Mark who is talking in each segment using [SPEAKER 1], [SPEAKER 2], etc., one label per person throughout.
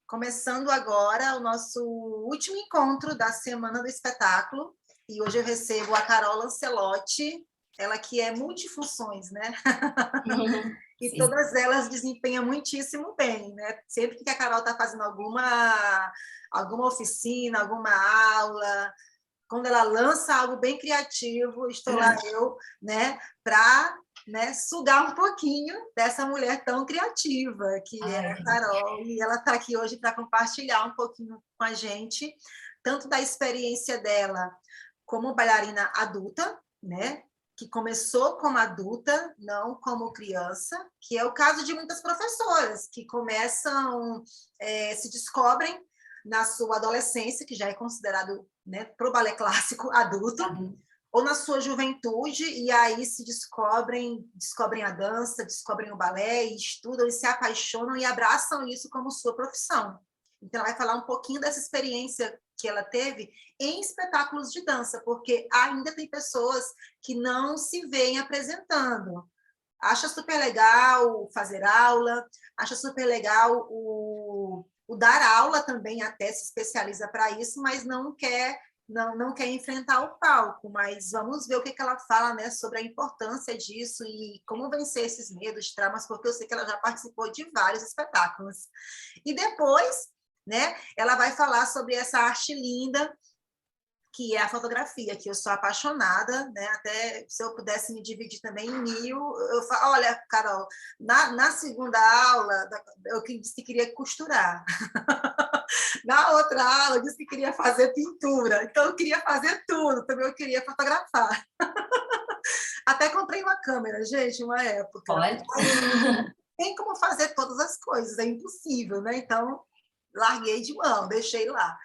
[SPEAKER 1] Começando agora o nosso último encontro da Semana do Espetáculo. E hoje eu recebo a Carol Lancelotti, ela que é multifunções, né? E
[SPEAKER 2] Sim.
[SPEAKER 1] todas elas desempenham muitíssimo bem, né? Sempre que a Carol está fazendo alguma oficina, alguma aula, quando ela lança algo bem criativo, estou lá eu, né, para sugar um pouquinho dessa mulher tão criativa que é a Carol. E ela está aqui hoje para compartilhar um pouquinho com a gente, tanto da experiência dela como bailarina adulta, né, que começou como adulta, não como criança, que é o caso de muitas professoras que começam, se descobrem na sua adolescência, que já é considerado, né, para o balé clássico adulto, ou na sua juventude, e aí se descobrem a dança, descobrem o balé, e estudam, e se apaixonam, e abraçam isso como sua profissão. Então, ela vai falar um pouquinho dessa experiência que ela teve em espetáculos de dança, porque ainda tem pessoas que não se veem apresentando. Acha super legal fazer aula, acha super legal o dar aula também, até se especializa para isso, mas não quer enfrentar o palco. Mas vamos ver o que ela fala, né, sobre a importância disso e como vencer esses medos, traumas, porque eu sei que ela já participou de vários espetáculos. E depois, né, ela vai falar sobre essa arte linda que é a fotografia, que eu sou apaixonada, né? Até se eu pudesse me dividir também em mil, eu falo, olha, Carol, na segunda aula, eu disse que queria costurar. Na outra aula, eu disse que queria fazer pintura. Então, eu queria fazer tudo, também eu queria fotografar. Até comprei uma câmera, gente, uma época.
[SPEAKER 2] Olha.
[SPEAKER 1] Tem como fazer todas as coisas, é impossível, né? Então, larguei de mão, deixei lá.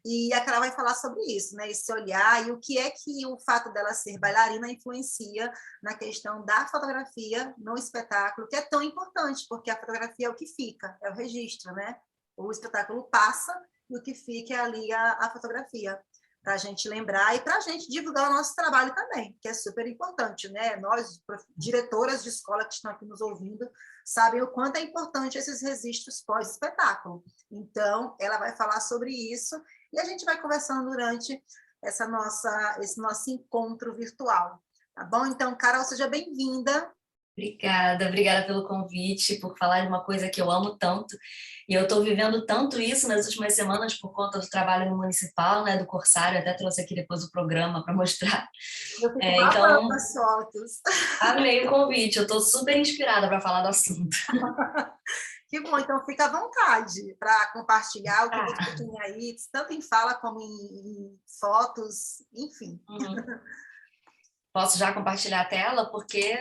[SPEAKER 1] E a Carol vai falar sobre isso, né? Esse olhar e o que é que o fato dela ser bailarina influencia na questão da fotografia no espetáculo, que é tão importante, porque a fotografia é o que fica, é o registro, né? O espetáculo passa e o que fica é ali a fotografia, para a gente lembrar e para a gente divulgar o nosso trabalho também, que é super importante, né? Nós, diretoras de escola que estão aqui nos ouvindo, sabem o quanto é importante esses registros pós-espetáculo. Então, ela vai falar sobre isso e a gente vai conversando durante esse nosso encontro virtual. Tá bom? Então, Carol, seja bem-vinda.
[SPEAKER 2] Obrigada pelo convite, por falar de uma coisa que eu amo tanto. E eu estou vivendo tanto isso nas últimas semanas por conta do trabalho no municipal, né, do Corsário. Até trouxe aqui depois o programa para mostrar.
[SPEAKER 1] Eu fico babando
[SPEAKER 2] Então,
[SPEAKER 1] as fotos.
[SPEAKER 2] amei o convite. Eu estou super inspirada para falar do assunto.
[SPEAKER 1] Que bom, então fica à vontade para compartilhar o que você tem aí, tanto em fala como em fotos, enfim.
[SPEAKER 2] Posso já compartilhar a tela? Porque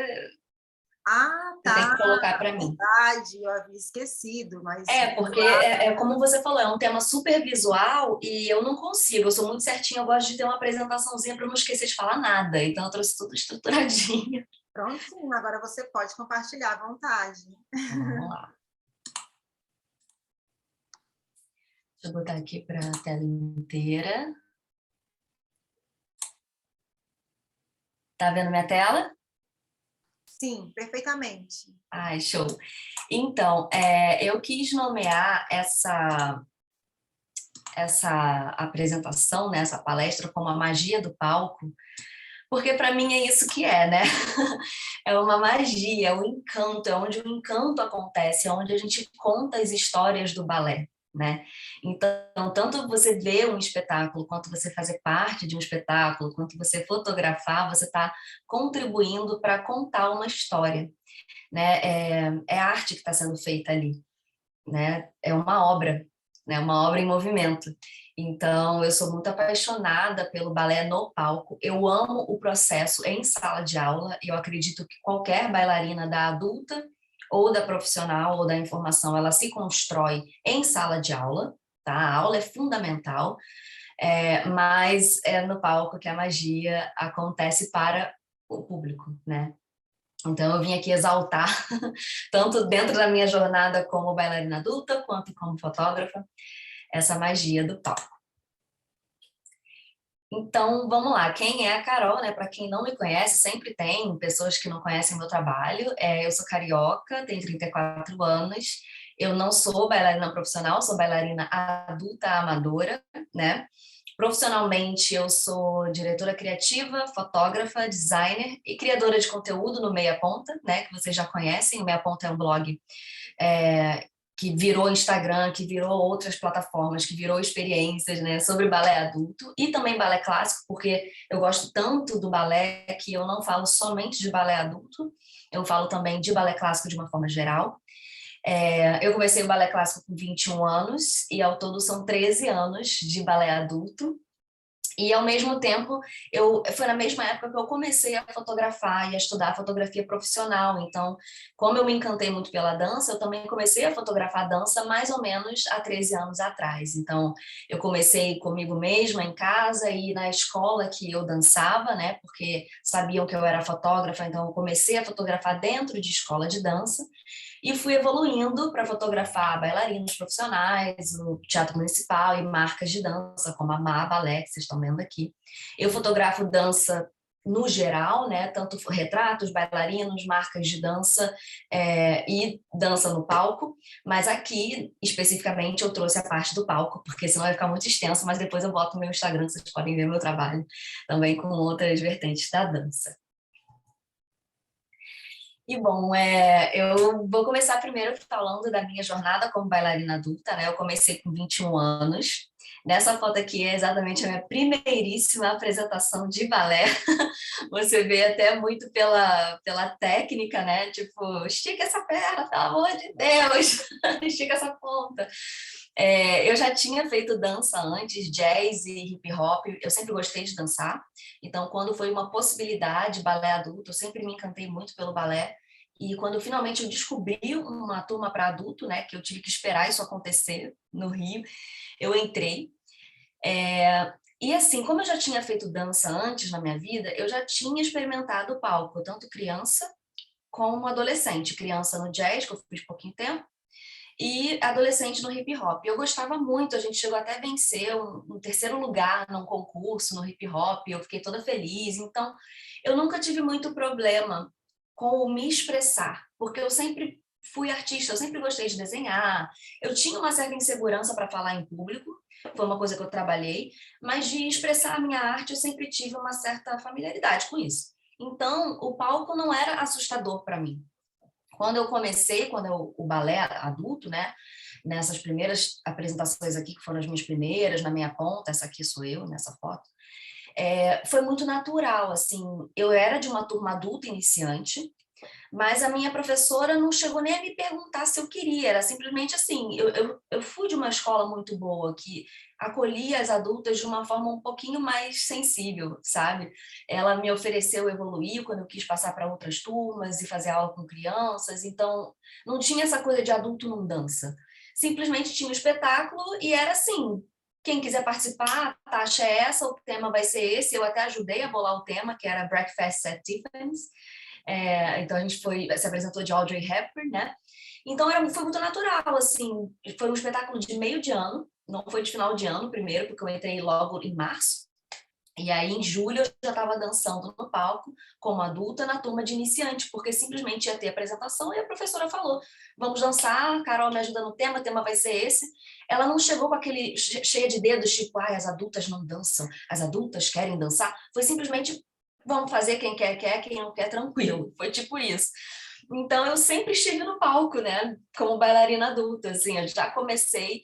[SPEAKER 1] Ah,
[SPEAKER 2] você tem
[SPEAKER 1] tá,
[SPEAKER 2] que colocar para mim.
[SPEAKER 1] verdade, eu havia esquecido, mas...
[SPEAKER 2] Porque é como você falou, é um tema super visual e eu não consigo, eu sou muito certinha, eu gosto de ter uma apresentaçãozinha para não esquecer de falar nada, então eu trouxe tudo estruturadinho.
[SPEAKER 1] Prontinho, agora você pode compartilhar à vontade.
[SPEAKER 2] Então, vamos lá. Deixa eu botar aqui para a tela inteira. Tá vendo minha tela?
[SPEAKER 1] Sim, perfeitamente.
[SPEAKER 2] Ai, show. Então, eu quis nomear essa apresentação, né, essa palestra como a magia do palco, porque para mim é isso que é, né? É uma magia, é um encanto, é onde o encanto acontece, é onde a gente conta as histórias do balé, né? Então, tanto você ver um espetáculo, quanto você fazer parte de um espetáculo, quanto você fotografar, você está contribuindo para contar uma história, né? É a arte que está sendo feita ali, né? É uma obra, né? Uma obra em movimento. Então, eu sou muito apaixonada pelo balé no palco. Eu amo o processo em sala de aula. E eu acredito que qualquer bailarina da adulta ou da profissional ou da informação, ela se constrói em sala de aula, tá? A aula é fundamental, mas é no palco que a magia acontece para o público, né? Então, eu vim aqui exaltar, tanto dentro da minha jornada como bailarina adulta, quanto como fotógrafa, essa magia do palco. Então, vamos lá. Quem é a Carol, né? Para quem não me conhece, sempre tem pessoas que não conhecem o meu trabalho. Eu sou carioca, tenho 34 anos Eu não sou bailarina profissional, sou bailarina adulta amadora, né? Profissionalmente, eu sou diretora criativa, fotógrafa, designer e criadora de conteúdo no Meia Ponta, né? Que vocês já conhecem. O Meia Ponta é um blog que virou Instagram, que virou outras plataformas, que virou experiências, né, sobre balé adulto e também balé clássico, porque eu gosto tanto do balé que eu não falo somente de balé adulto, eu falo também de balé clássico de uma forma geral. Eu comecei o balé clássico com 21 anos e ao todo são 13 anos de balé adulto. E, ao mesmo tempo, foi na mesma época que eu comecei a fotografar e a estudar fotografia profissional. Então, como eu me encantei muito pela dança, eu também comecei a fotografar dança mais ou menos há 13 anos atrás. Então, eu comecei comigo mesma em casa e na escola que eu dançava, né? Porque sabiam que eu era fotógrafa, então eu comecei a fotografar dentro de escola de dança. E fui evoluindo para fotografar bailarinos profissionais, o Teatro Municipal e marcas de dança, como a Má Balé, que vocês estão vendo aqui. Eu fotografo dança no geral, né? Tanto retratos, bailarinos, marcas de dança e dança no palco, mas aqui, especificamente, eu trouxe a parte do palco, porque senão vai ficar muito extenso, mas depois eu boto no meu Instagram, vocês podem ver meu trabalho também com outras vertentes da dança. E bom, eu vou começar primeiro falando da minha jornada como bailarina adulta, né? Eu comecei com 21 anos. Nessa foto aqui é exatamente a minha primeiríssima apresentação de balé. Você vê até muito pela técnica, né? Tipo, estica essa perna, pelo amor de Deus, estica essa ponta. Eu já tinha feito dança antes, jazz e hip hop, eu sempre gostei de dançar, então quando foi uma possibilidade, balé adulto, eu sempre me encantei muito pelo balé, e quando finalmente eu descobri uma turma para adulto, né, que eu tive que esperar isso acontecer no Rio, eu entrei, e assim, como eu já tinha feito dança antes na minha vida, eu já tinha experimentado o palco, tanto criança como adolescente, criança no jazz, que eu fiz pouquinho tempo, e adolescente no hip hop. Eu gostava muito, a gente chegou até a vencer um terceiro lugar num concurso no hip hop, eu fiquei toda feliz. Então, eu nunca tive muito problema com o me expressar, porque eu sempre fui artista, eu sempre gostei de desenhar, eu tinha uma certa insegurança para falar em público, foi uma coisa que eu trabalhei, mas de expressar a minha arte eu sempre tive uma certa familiaridade com isso. Então, o palco não era assustador para mim. Quando eu comecei, o balé adulto, né, nessas primeiras apresentações aqui, que foram as minhas primeiras, na minha ponta, essa aqui sou eu, nessa foto, foi muito natural, assim, eu era de uma turma adulta iniciante, mas a minha professora não chegou nem a me perguntar se eu queria, era simplesmente assim, eu fui de uma escola muito boa, que acolhia as adultas de uma forma um pouquinho mais sensível, sabe? Ela me ofereceu evoluir quando eu quis passar para outras turmas e fazer aula com crianças, então não tinha essa coisa de adulto não dança. Simplesmente tinha um espetáculo e era assim, quem quiser participar, a taxa é essa, o tema vai ser esse, eu até ajudei a bolar o tema, que era Breakfast at Tiffany's, então a gente se apresentou de Audrey Hepburn, né? Então foi muito natural, assim, foi um espetáculo de meio de ano, não foi de final de ano primeiro, porque eu entrei logo em março, e aí em julho eu já estava dançando no palco como adulta na turma de iniciante, porque simplesmente ia ter apresentação e a professora falou, vamos dançar, Carol me ajuda no tema, o tema vai ser esse. Ela não chegou com aquele cheia de dedos, tipo, as adultas não dançam, as adultas querem dançar, foi simplesmente vamos fazer, quem quer, quem não quer, tranquilo. Foi tipo isso. Então, eu sempre estive no palco, né, como bailarina adulta, assim, eu já comecei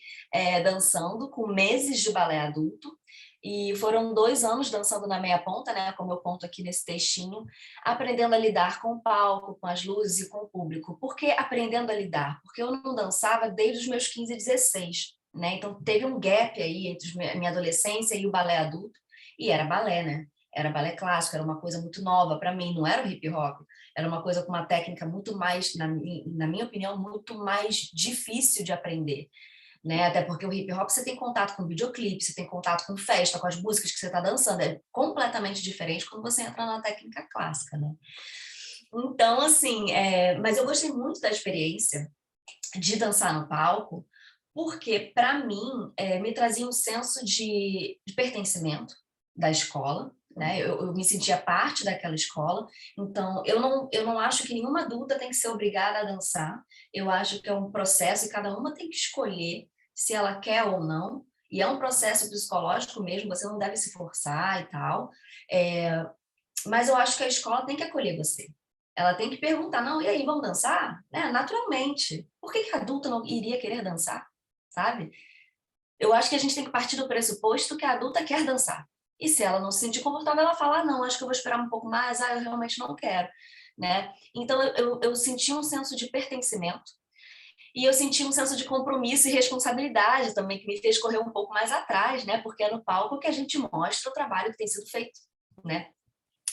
[SPEAKER 2] dançando com meses de balé adulto, e foram 2 anos dançando na meia ponta, né, como eu conto aqui nesse textinho, aprendendo a lidar com o palco, com as luzes e com o público. Por que aprendendo a lidar? Porque eu não dançava desde os meus 15 e 16, né, então teve um gap aí entre a minha adolescência e o balé adulto, e era balé, né, era balé clássico, era uma coisa muito nova para mim, não era o hip hop, era uma coisa com uma técnica muito mais, na minha opinião, muito mais difícil de aprender, né? Até porque o hip hop você tem contato com videoclipe, você tem contato com festa, com as músicas que você está dançando, é completamente diferente quando você entra na técnica clássica, né? Então, assim, mas eu gostei muito da experiência de dançar no palco, porque, para mim, me trazia um senso de pertencimento da escola, né? Eu me sentia parte daquela escola, então eu não acho que nenhuma adulta tem que ser obrigada a dançar. Eu acho que é um processo e cada uma tem que escolher se ela quer ou não, e é um processo psicológico mesmo, você não deve se forçar e tal, é, mas eu acho que a escola tem que acolher você. Ela tem que perguntar, não, e aí, vamos dançar? Né? Naturalmente. Por que que a adulta não iria querer dançar? Sabe? Eu acho que a gente tem que partir do pressuposto que a adulta quer dançar. E se ela não se sentir confortável, ela fala, ah, não, acho que eu vou esperar um pouco mais, ah, eu realmente não quero, né? Então, eu senti um senso de pertencimento e eu senti um senso de compromisso e responsabilidade também, que me fez correr um pouco mais atrás, né? Porque é no palco que a gente mostra o trabalho que tem sido feito, né?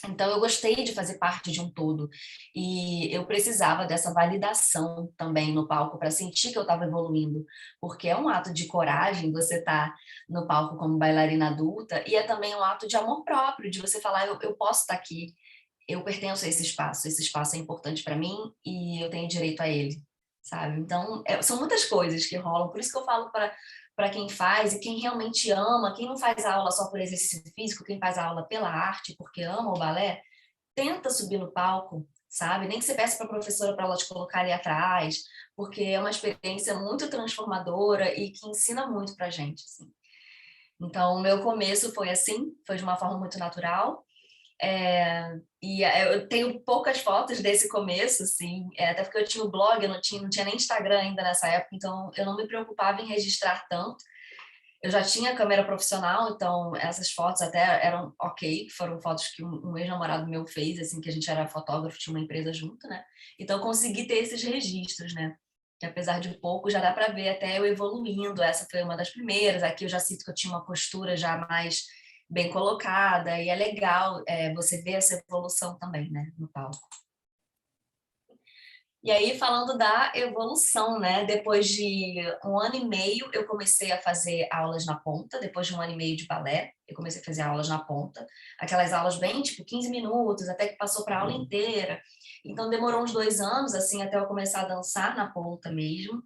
[SPEAKER 2] Então, eu gostei de fazer parte de um todo e eu precisava dessa validação também no palco para sentir que eu estava evoluindo, porque é um ato de coragem você estar no palco como bailarina adulta e é também um ato de amor próprio, de você falar, eu posso estar aqui, eu pertenço a esse espaço é importante para mim e eu tenho direito a ele, sabe? Então, são muitas coisas que rolam, por isso que eu falo para quem faz e quem realmente ama, quem não faz aula só por exercício físico, quem faz aula pela arte, porque ama o balé, tenta subir no palco, sabe? Nem que você peça para a professora para ela te colocar ali atrás, porque é uma experiência muito transformadora e que ensina muito para gente, assim. Então, o meu começo foi assim, foi de uma forma muito natural. Eu tenho poucas fotos desse começo, assim, até porque eu tinha o blog, eu não tinha nem Instagram ainda nessa época, então eu não me preocupava em registrar tanto. Eu já tinha câmera profissional, então essas fotos até eram ok, foram fotos que um ex-namorado meu fez, assim, que a gente era fotógrafo, tinha uma empresa junto, né? Então eu consegui ter esses registros, né? Que apesar de pouco, já dá para ver até eu evoluindo. Essa foi uma das primeiras. Aqui eu já sinto que eu tinha uma postura já mais bem colocada, e é legal você ver essa evolução também, né, no palco. E aí, falando da evolução, né? Depois de 1 ano e meio, eu comecei a fazer aulas na ponta. Depois de 1 ano e meio de balé, eu comecei a fazer aulas na ponta. Aquelas aulas bem, tipo, 15 minutos, até que passou para a aula inteira. Então, demorou uns 2 anos, assim, até eu começar a dançar na ponta mesmo.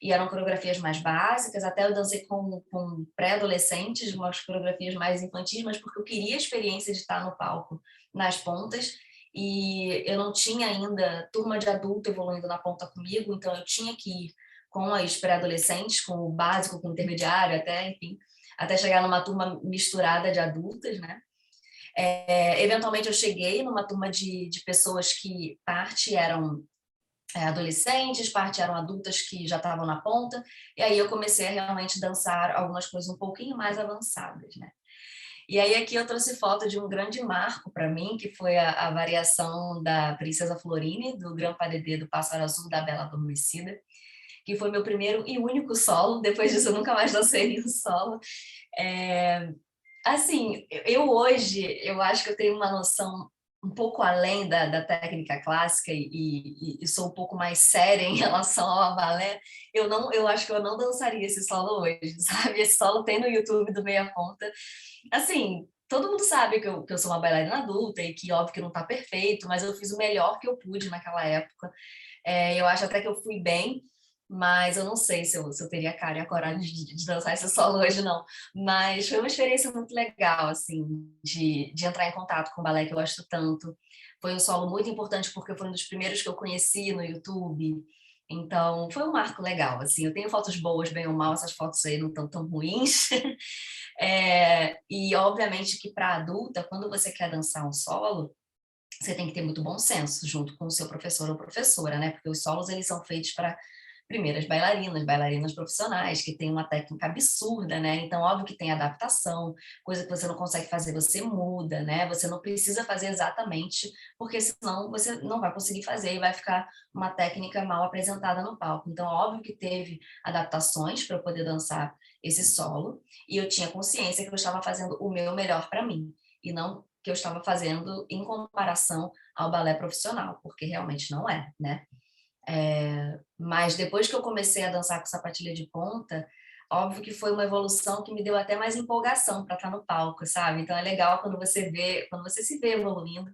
[SPEAKER 2] E eram coreografias mais básicas. Até eu dancei com pré-adolescentes, umas coreografias mais infantis, mas porque eu queria a experiência de estar no palco nas pontas e eu não tinha ainda turma de adulto evoluindo na ponta comigo, então eu tinha que ir com as pré-adolescentes, com o básico, com o intermediário, até, enfim, até chegar numa turma misturada de adultas, né? Eventualmente eu cheguei numa turma de pessoas que parte eram adolescentes, parte eram adultas que já estavam na ponta, e aí eu comecei a realmente dançar algumas coisas um pouquinho mais avançadas, né? E aí aqui eu trouxe foto de um grande marco para mim, que foi a variação da Princesa Florine, do Grand Pas de Deux, do Pássaro Azul, da Bela Adormecida, que foi meu primeiro e único solo. Depois disso eu nunca mais dancei nenhum solo. Assim, eu hoje, eu acho que eu tenho uma noção um pouco além da técnica clássica e sou um pouco mais séria em relação ao balé. Eu acho que eu não dançaria esse solo hoje, sabe? Esse solo tem no YouTube do Meia Ponta. Assim, todo mundo sabe que eu sou uma bailarina adulta e que, óbvio, que não está perfeito, mas eu fiz o melhor que eu pude naquela época. Eu acho até que eu fui bem, mas eu não sei se eu teria a cara e a coragem de dançar esse solo hoje, não. Mas foi uma experiência muito legal, assim, de entrar em contato com o balé que eu gosto tanto. Foi um solo muito importante porque foi um dos primeiros que eu conheci no YouTube. Então, foi um marco legal, assim. Eu tenho fotos boas, bem ou mal, essas fotos aí não estão tão ruins. E, obviamente, que para adulta, quando você quer dançar um solo, você tem que ter muito bom senso junto com o seu professor ou professora, né? Porque os solos, eles são feitos para primeiras bailarinas profissionais, que têm uma técnica absurda, né? Então, óbvio que tem adaptação, coisa que você não consegue fazer, você muda, né? Você não precisa fazer exatamente, porque senão você não vai conseguir fazer e vai ficar uma técnica mal apresentada no palco. Então, óbvio que teve adaptações para eu poder dançar esse solo, e eu tinha consciência que eu estava fazendo o meu melhor para mim, e não que eu estava fazendo em comparação ao balé profissional, porque realmente não é, né? Mas depois que eu comecei a dançar com sapatilha de ponta, óbvio que foi uma evolução que me deu até mais empolgação para estar no palco, sabe? Então é legal quando você vê, quando você se vê evoluindo,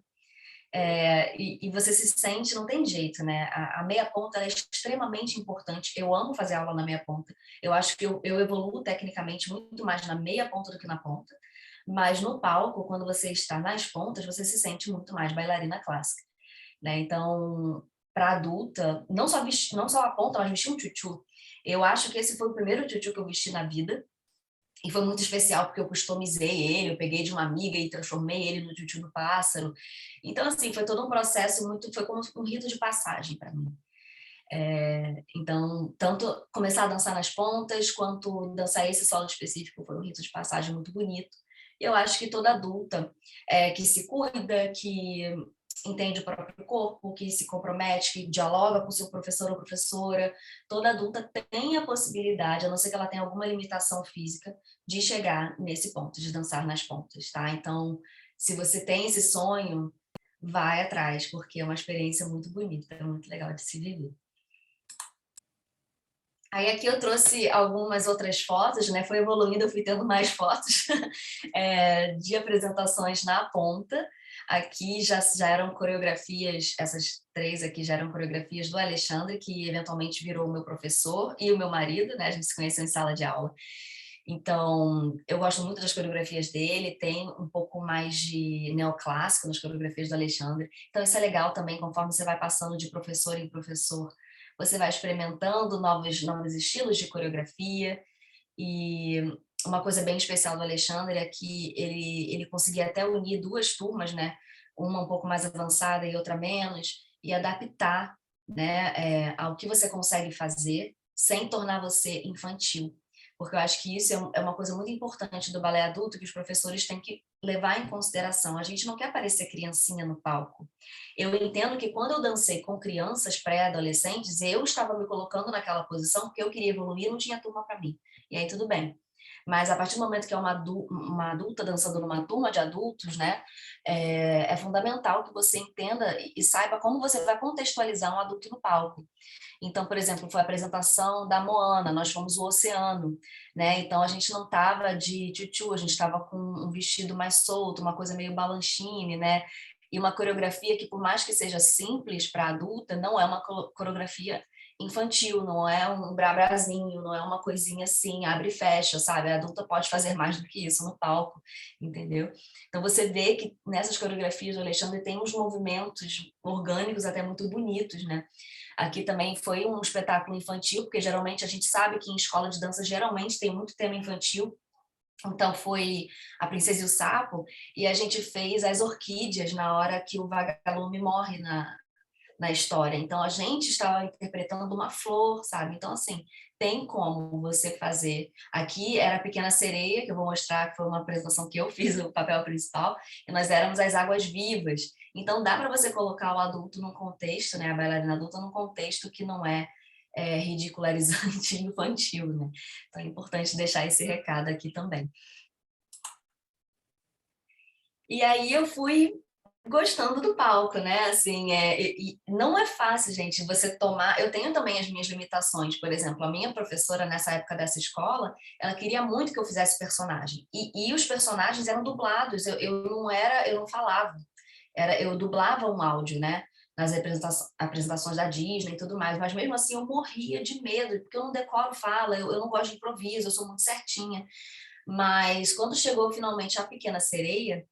[SPEAKER 2] e você se sente, não tem jeito, né? A meia ponta é extremamente importante. Eu amo fazer aula na meia ponta. Eu acho que eu evoluo tecnicamente muito mais na meia ponta do que na ponta. Mas no palco, quando você está nas pontas, você se sente muito mais bailarina clássica, né? Então, para adulta, não só a ponta, mas vestir um tchutchu. Eu acho que esse foi o primeiro tchutchu que eu vesti na vida. E foi muito especial porque eu customizei ele, eu peguei de uma amiga e transformei ele no tchutchu do pássaro. Então, assim, foi todo um processo muito, foi como um rito de passagem para mim. Então, tanto começar a dançar nas pontas, quanto dançar esse solo específico foi um rito de passagem muito bonito. E eu acho que toda adulta que se cuida, que entende o próprio corpo, que se compromete, que dialoga com seu professor ou professora, toda adulta tem a possibilidade, a não ser que ela tenha alguma limitação física, de chegar nesse ponto, de dançar nas pontas, tá? Então, se você tem esse sonho, vai atrás, porque é uma experiência muito bonita, é muito legal de se viver. Aí aqui eu trouxe algumas outras fotos, né? Foi evoluindo, eu fui tendo mais fotos de apresentações na ponta. Aqui já eram coreografias, essas 3 aqui já eram coreografias do Alexandre, que eventualmente virou o meu professor e o meu marido, né? A gente se conheceu em sala de aula. Então, eu gosto muito das coreografias dele, tem um pouco mais de neoclássico nas coreografias do Alexandre. Então, isso é legal também, conforme você vai passando de professor em professor, você vai experimentando novos estilos de coreografia. E uma coisa bem especial do Alexandre é que ele conseguia até unir 2 turmas, né? Uma um pouco mais avançada e outra menos, e adaptar, né, ao que você consegue fazer sem tornar você infantil. Porque eu acho que isso é uma coisa muito importante do balé adulto que os professores têm que levar em consideração. A gente não quer parecer criancinha no palco. Eu entendo que quando eu dancei com crianças pré-adolescentes, eu estava me colocando naquela posição porque eu queria evoluir e não tinha turma para mim. E aí tudo bem. Mas a partir do momento que é uma adulta dançando numa turma de adultos, né, é fundamental que você entenda e saiba como você vai contextualizar um adulto no palco. Então, por exemplo, foi a apresentação da Moana, nós fomos o oceano, né? Então a gente não estava de tchutchu, a gente estava com um vestido mais solto, uma coisa meio balanchine, né? E uma coreografia que, por mais que seja simples para adulta, não é uma coreografia infantil, não é um brabrazinho, não é uma coisinha assim, abre e fecha, sabe? A adulta pode fazer mais do que isso no palco, entendeu? Então você vê que nessas coreografias do Alexandre tem uns movimentos orgânicos até muito bonitos, né? Aqui também foi um espetáculo infantil, porque geralmente a gente sabe que em escola de dança geralmente tem muito tema infantil. Então foi a Princesa e o Sapo, e a gente fez as orquídeas na hora que o vagalume morre na história. Então a gente estava interpretando uma flor, sabe? Então, assim, tem como você fazer. Aqui era a Pequena Sereia, que eu vou mostrar, que foi uma apresentação que eu fiz, o papel principal, e nós éramos as águas vivas. Então dá para você colocar o adulto num contexto, né? A bailarina adulta num contexto que não é ridicularizante e infantil, né? Então é importante deixar esse recado aqui também. E aí eu fui gostando do palco, né? Assim, e não é fácil, gente, você tomar. Eu tenho também as minhas limitações. Por exemplo, a minha professora, nessa época dessa escola, ela queria muito que eu fizesse personagem. E os personagens eram dublados, eu não falava. Eu dublava um áudio, né? Nas apresentações da Disney e tudo mais, mas mesmo assim eu morria de medo, porque eu não decoro fala, eu não gosto de improviso, eu sou muito certinha. Mas quando chegou finalmente a Pequena Sereia,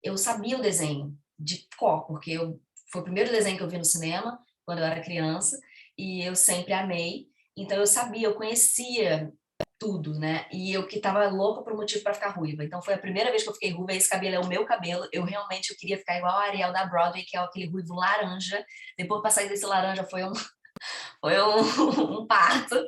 [SPEAKER 2] eu sabia o desenho de cor, porque foi o primeiro desenho que eu vi no cinema, quando eu era criança, e eu sempre amei. Então eu sabia, eu conhecia tudo, né? E eu que tava louca por um motivo para ficar ruiva. Então foi a primeira vez que eu fiquei ruiva, esse cabelo é o meu cabelo. Eu queria ficar igual a Ariel da Broadway, que é aquele ruivo laranja. Depois para sair desse laranja foi um parto.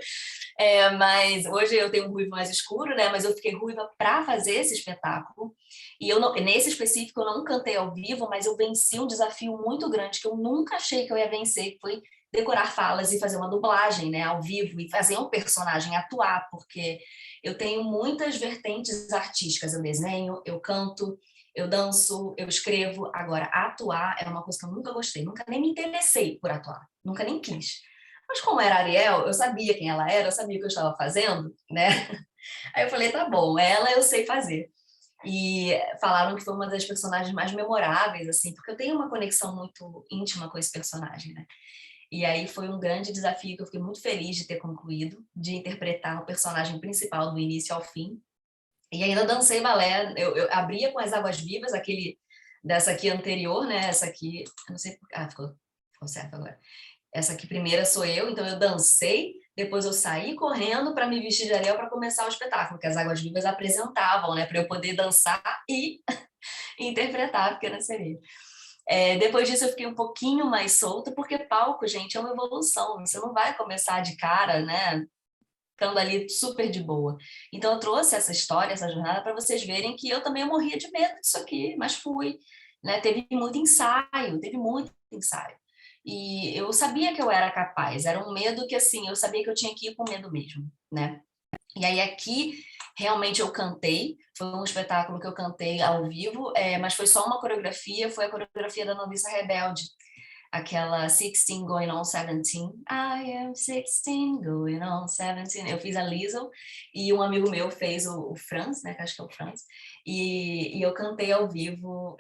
[SPEAKER 2] Mas hoje eu tenho um ruivo mais escuro, né? Mas eu fiquei ruiva para fazer esse espetáculo. E eu não, nesse específico eu não cantei ao vivo, mas eu venci um desafio muito grande que eu nunca achei que eu ia vencer, que foi decorar falas e fazer uma dublagem, né, ao vivo e fazer um personagem atuar, porque eu tenho muitas vertentes artísticas, eu desenho, eu canto, eu danço, eu escrevo. Agora, atuar é uma coisa que eu nunca gostei, nunca nem me interessei por atuar, nunca nem quis. Mas como era a Ariel, eu sabia quem ela era, eu sabia o que eu estava fazendo, né? Aí eu falei, tá bom, ela eu sei fazer. E falaram que foi uma das personagens mais memoráveis, assim, porque eu tenho uma conexão muito íntima com esse personagem, né? E aí foi um grande desafio que eu fiquei muito feliz de ter concluído, de interpretar o personagem principal do início ao fim. E ainda dancei balé, eu abria com as águas vivas, dessa aqui anterior, né? Essa aqui, eu não sei, ficou certo agora. Essa aqui primeira sou eu, então eu dancei, depois eu saí correndo para me vestir de Ariel para começar o espetáculo, que as águas vivas apresentavam, né? Para eu poder dançar e interpretar a Pequena Sereia. Depois disso eu fiquei um pouquinho mais solta, porque palco, gente, é uma evolução. Você não vai começar de cara, né? Ficando ali super de boa. Então eu trouxe essa história, essa jornada, para vocês verem que eu também morria de medo disso aqui, mas fui. Né? Teve muito ensaio. E eu sabia que eu era capaz, era um medo que, assim, eu sabia que eu tinha que ir com medo mesmo, né? E aí aqui, realmente eu cantei, foi um espetáculo que eu cantei ao vivo, mas foi só uma coreografia, foi a coreografia da Noviça Rebelde, aquela 16 going on 17. I am 16 going on 17. Eu fiz a Liesl e um amigo meu fez o Franz, né, que acho que é o Franz, e eu cantei ao vivo,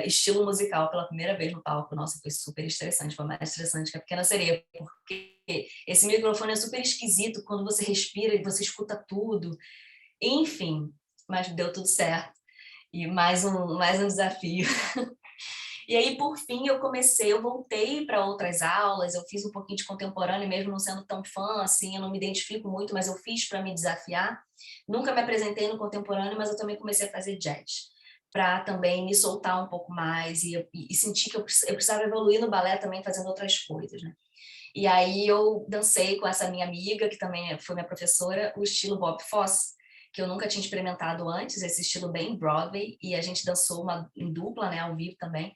[SPEAKER 2] estilo musical pela primeira vez no palco. Nossa, foi super estressante, foi mais estressante que a Pequena Sereia, porque esse microfone é super esquisito, quando você respira e você escuta tudo. Enfim, mas deu tudo certo. E mais um desafio. E aí, por fim, eu voltei para outras aulas, eu fiz um pouquinho de contemporâneo, mesmo não sendo tão fã, assim, eu não me identifico muito, mas eu fiz para me desafiar. Nunca me apresentei no contemporâneo, mas eu também comecei a fazer jazz, para também me soltar um pouco mais e sentir que eu precisava evoluir no balé também, fazendo outras coisas, né? E aí eu dancei com essa minha amiga, que também foi minha professora, o estilo Bob Fosse, que eu nunca tinha experimentado antes, esse estilo bem Broadway, e a gente dançou em dupla, né, ao vivo também.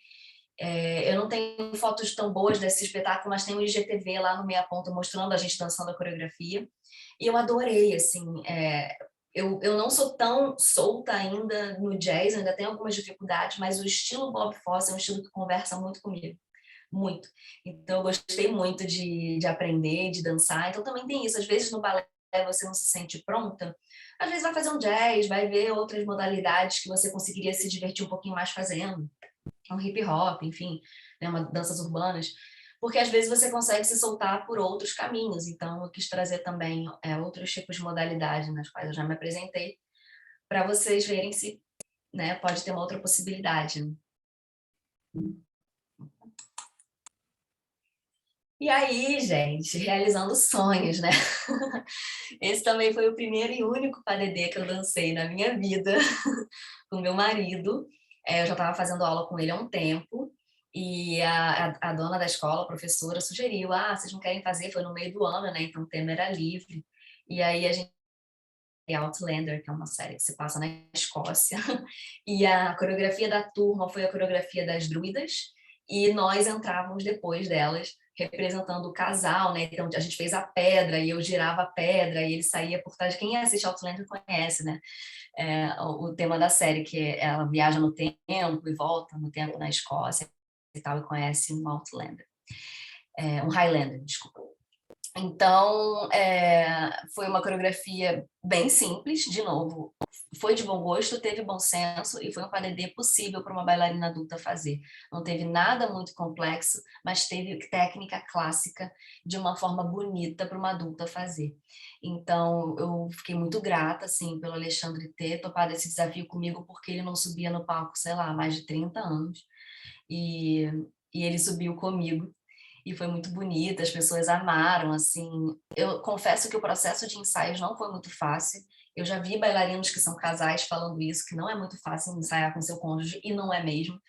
[SPEAKER 2] Eu não tenho fotos tão boas desse espetáculo, mas tem um IGTV lá no Meia Ponta mostrando a gente dançando a coreografia. E eu adorei, assim. Eu não sou tão solta ainda no jazz, ainda tenho algumas dificuldades, mas o estilo Bob Fosse é um estilo que conversa muito comigo. Muito. Então, eu gostei muito de aprender, de dançar. Então, também tem isso. Às vezes, no balé, você não se sente pronta. Às vezes, vai fazer um jazz, vai ver outras modalidades que você conseguiria se divertir um pouquinho mais fazendo, um hip hop, enfim, né, danças urbanas, porque às vezes você consegue se soltar por outros caminhos. Então, eu quis trazer também outros tipos de modalidade nas quais eu já me apresentei, para vocês verem se, né, pode ter uma outra possibilidade. E aí, gente, realizando sonhos, né? Esse também foi o primeiro e único padedê que eu dancei na minha vida com meu marido. Eu já estava fazendo aula com ele há um tempo e a dona da escola, a professora, sugeriu: vocês não querem fazer? Foi no meio do ano, né? Então o tema era livre. E aí a gente Outlander, que é uma série que se passa na Escócia, e a coreografia da turma foi a coreografia das druidas, e nós entrávamos depois delas, representando o casal, né? Então a gente fez a pedra, e eu girava a pedra, e ele saía por trás. Quem assiste Outlander conhece, né? O tema da série, que ela viaja no tempo e volta no tempo na Escócia e tal, e conhece um Outlander. Um Highlander, desculpa. Então, foi uma coreografia bem simples, de novo, foi de bom gosto, teve bom senso e foi um padedê possível para uma bailarina adulta fazer. Não teve nada muito complexo, mas teve técnica clássica de uma forma bonita para uma adulta fazer. Então, eu fiquei muito grata, assim, pelo Alexandre ter topado esse desafio comigo, porque ele não subia no palco, sei lá, há mais de 30 anos. E ele subiu comigo. E foi muito bonita, as pessoas amaram, assim. Eu confesso que o processo de ensaios não foi muito fácil. Eu já vi bailarinos que são casais falando isso, que não é muito fácil ensaiar com seu cônjuge, e não é mesmo.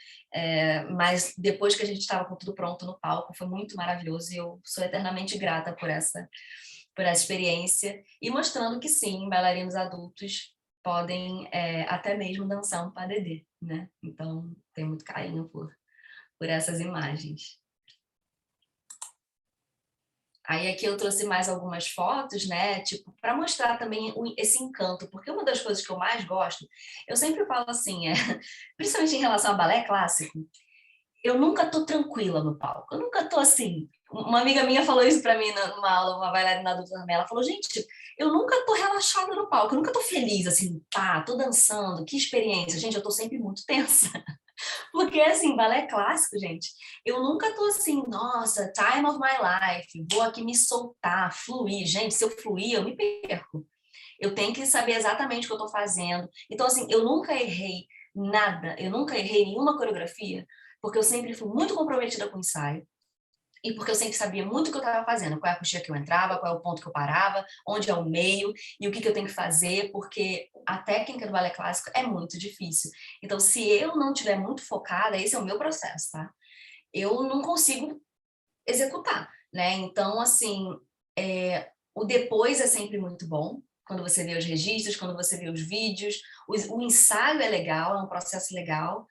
[SPEAKER 2] Mas depois que a gente estava com tudo pronto no palco, foi muito maravilhoso, e eu sou eternamente grata por essa experiência, e mostrando que sim, bailarinos adultos podem até mesmo dançar um padedê, né? Então, tenho muito carinho por essas imagens. Aí aqui eu trouxe mais algumas fotos, né, tipo, para mostrar também esse encanto, porque uma das coisas que eu mais gosto, eu sempre falo assim, principalmente em relação ao balé clássico, eu nunca tô tranquila no palco, eu nunca tô assim. Uma amiga minha falou isso para mim numa aula, uma bailarina adulta também, ela falou: gente, eu nunca tô relaxada no palco, eu nunca tô feliz, assim, tô dançando, que experiência. Gente, eu tô sempre muito tensa. Porque, assim, balé clássico, gente, eu nunca tô assim, nossa, time of my life, vou aqui me soltar, fluir. Gente, se eu fluir, eu me perco. Eu tenho que saber exatamente o que eu estou fazendo. Então, assim, eu nunca errei nada, eu nunca errei nenhuma coreografia, porque eu sempre fui muito comprometida com o ensaio. E porque eu sempre sabia muito o que eu estava fazendo, qual é a coxinha que eu entrava, qual é o ponto que eu parava, onde é o meio e o que eu tenho que fazer, porque a técnica do balé clássico é muito difícil. Então, se eu não estiver muito focada, esse é o meu processo, tá? Eu não consigo executar, né? Então, assim, o depois é sempre muito bom, quando você vê os registros, quando você vê os vídeos, o ensaio é legal, é um processo legal,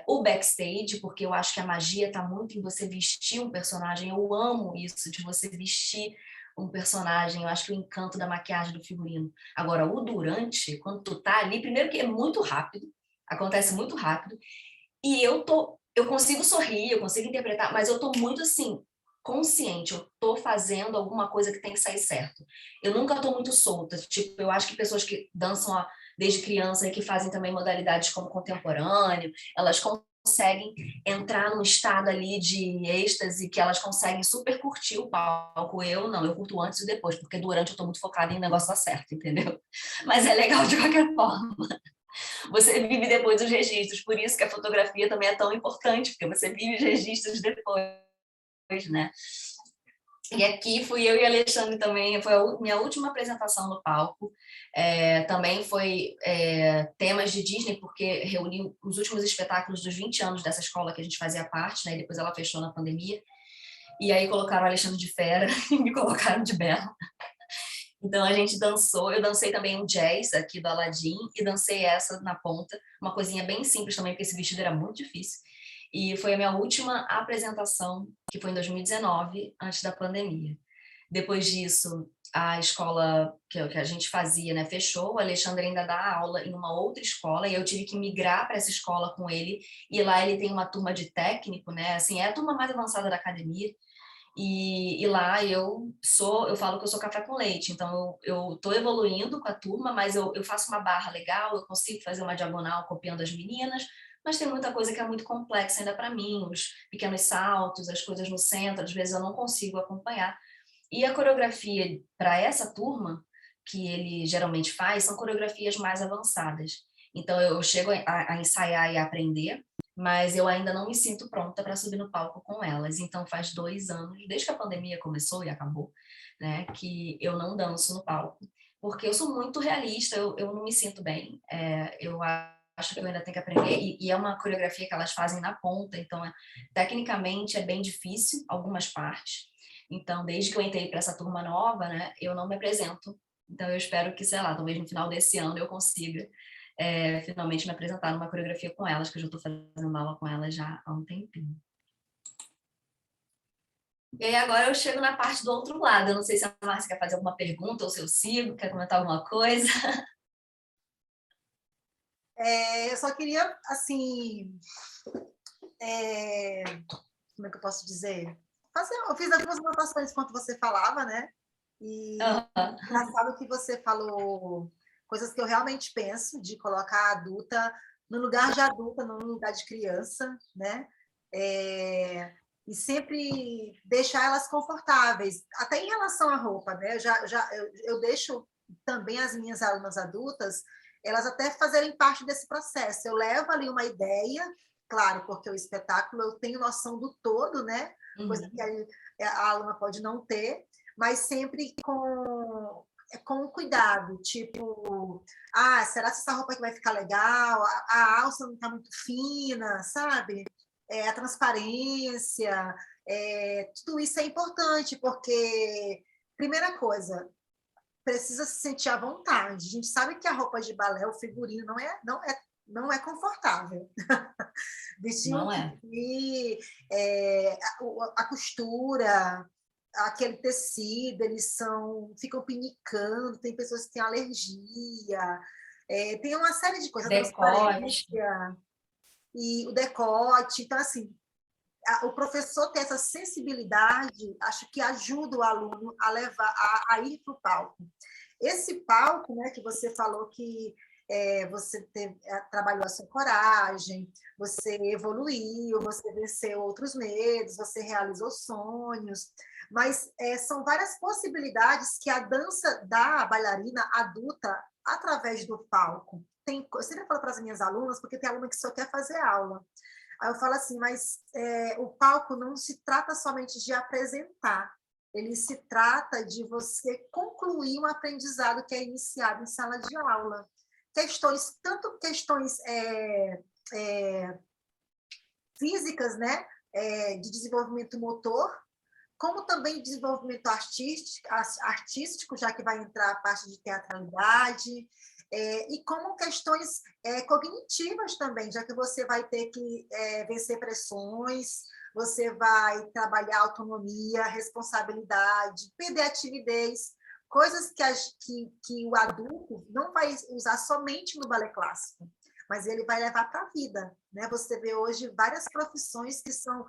[SPEAKER 2] o backstage, porque eu acho que a magia está muito em você vestir um personagem, eu amo isso, de você vestir um personagem, eu acho que o encanto da maquiagem do figurino. Agora, o durante, quando tu tá ali, primeiro que é muito rápido, acontece muito rápido, e eu consigo sorrir, eu consigo interpretar, mas eu tô muito assim, consciente, eu tô fazendo alguma coisa que tem que sair certo. Eu nunca tô muito solta, tipo, eu acho que pessoas que dançam desde criança e que fazem também modalidades como contemporâneo, elas conseguem entrar num estado ali de êxtase, que elas conseguem super curtir o palco. Eu não, eu curto antes e depois, porque durante eu tô muito focada em o negócio dar certo, entendeu? Mas é legal de qualquer forma. Você vive depois os registros, por isso que a fotografia também é tão importante, porque você vive os registros depois, né? E aqui fui eu e a Alexandre também, foi a minha última apresentação no palco. Também foi temas de Disney, porque reuniu os últimos espetáculos dos 20 anos dessa escola que a gente fazia parte, né? E depois ela fechou na pandemia. E aí colocaram o Alexandre de Fera e me colocaram de Bela. Então a gente dançou, eu dancei também um jazz aqui do Aladdin e dancei essa na ponta, uma coisinha bem simples também, porque esse vestido era muito difícil. E foi a minha última apresentação, que foi em 2019, antes da pandemia. Depois disso, a escola que a gente fazia, né, fechou, o Alexandre ainda dá aula em uma outra escola, e eu tive que migrar para essa escola com ele, e lá ele tem uma turma de técnico, né, assim, é a turma mais avançada da academia, e lá eu falo que eu sou café com leite, então eu tô evoluindo com a turma, mas eu faço uma barra legal, eu consigo fazer uma diagonal copiando as meninas, mas tem muita coisa que é muito complexa ainda para mim, os pequenos saltos, as coisas no centro, às vezes eu não consigo acompanhar. E a coreografia para essa turma, que ele geralmente faz, são coreografias mais avançadas. Então eu chego a ensaiar e a aprender, mas eu ainda não me sinto pronta para subir no palco com elas. Então faz 2 anos, desde que a pandemia começou e acabou, né, que eu não danço no palco, porque eu sou muito realista, eu não me sinto bem, eu acho que eu ainda tenho que aprender, e é uma coreografia que elas fazem na ponta, então tecnicamente é bem difícil algumas partes. Então, desde que eu entrei para essa turma nova, né, eu não me apresento. Então, eu espero que, sei lá, talvez no final desse ano eu consiga finalmente me apresentar numa coreografia com elas, que eu já estou fazendo aula com elas já há um tempinho. E aí agora eu chego na parte do outro lado. Eu não sei se a Márcia quer fazer alguma pergunta ou se eu sigo, quer comentar alguma coisa.
[SPEAKER 1] Eu só queria, assim, como é que eu posso dizer? Eu fiz algumas anotações enquanto você falava, né? E engraçado que você falou coisas que eu realmente penso, de colocar a adulta no lugar de adulta, não no lugar de criança, né? E sempre deixar elas confortáveis, até em relação à roupa, né? Eu deixo também as minhas alunas adultas, elas até fazerem parte desse processo. Eu levo ali uma ideia, claro, porque o espetáculo eu tenho noção do todo, né? Coisa que a aluna pode não ter, mas sempre com cuidado, tipo, será que essa roupa aqui vai ficar legal? A alça não está muito fina, sabe? A transparência, tudo isso é importante, porque, primeira coisa, precisa se sentir à vontade. A gente sabe que a roupa de balé, o figurino, não é confortável. Vestir
[SPEAKER 2] Não é.
[SPEAKER 1] a costura, aquele tecido, ficam pinicando, tem pessoas que têm alergia, tem uma série de coisas,
[SPEAKER 2] Decote.
[SPEAKER 1] E o decote. Então, assim, o professor ter essa sensibilidade, acho que ajuda o aluno a levar, a ir para o palco. Esse palco, né, que você falou que você trabalhou a sua coragem, você evoluiu, você venceu outros medos, você realizou sonhos, Mas são várias possibilidades que a dança dá à bailarina adulta através do palco. Eu sempre falo para as minhas alunas, porque tem aluna que só quer fazer aula. Aí eu falo assim, mas o palco não se trata somente de apresentar, ele se trata de você concluir um aprendizado que é iniciado em sala de aula. Tanto questões físicas, né, de desenvolvimento motor, como também desenvolvimento artístico, já que vai entrar a parte de teatralidade, e como questões cognitivas também, já que você vai ter que vencer pressões, você vai trabalhar autonomia, responsabilidade, perder a timidez, coisas que o adulto não vai usar somente no balé clássico, mas ele vai levar para a vida, né? Você vê hoje várias profissões que são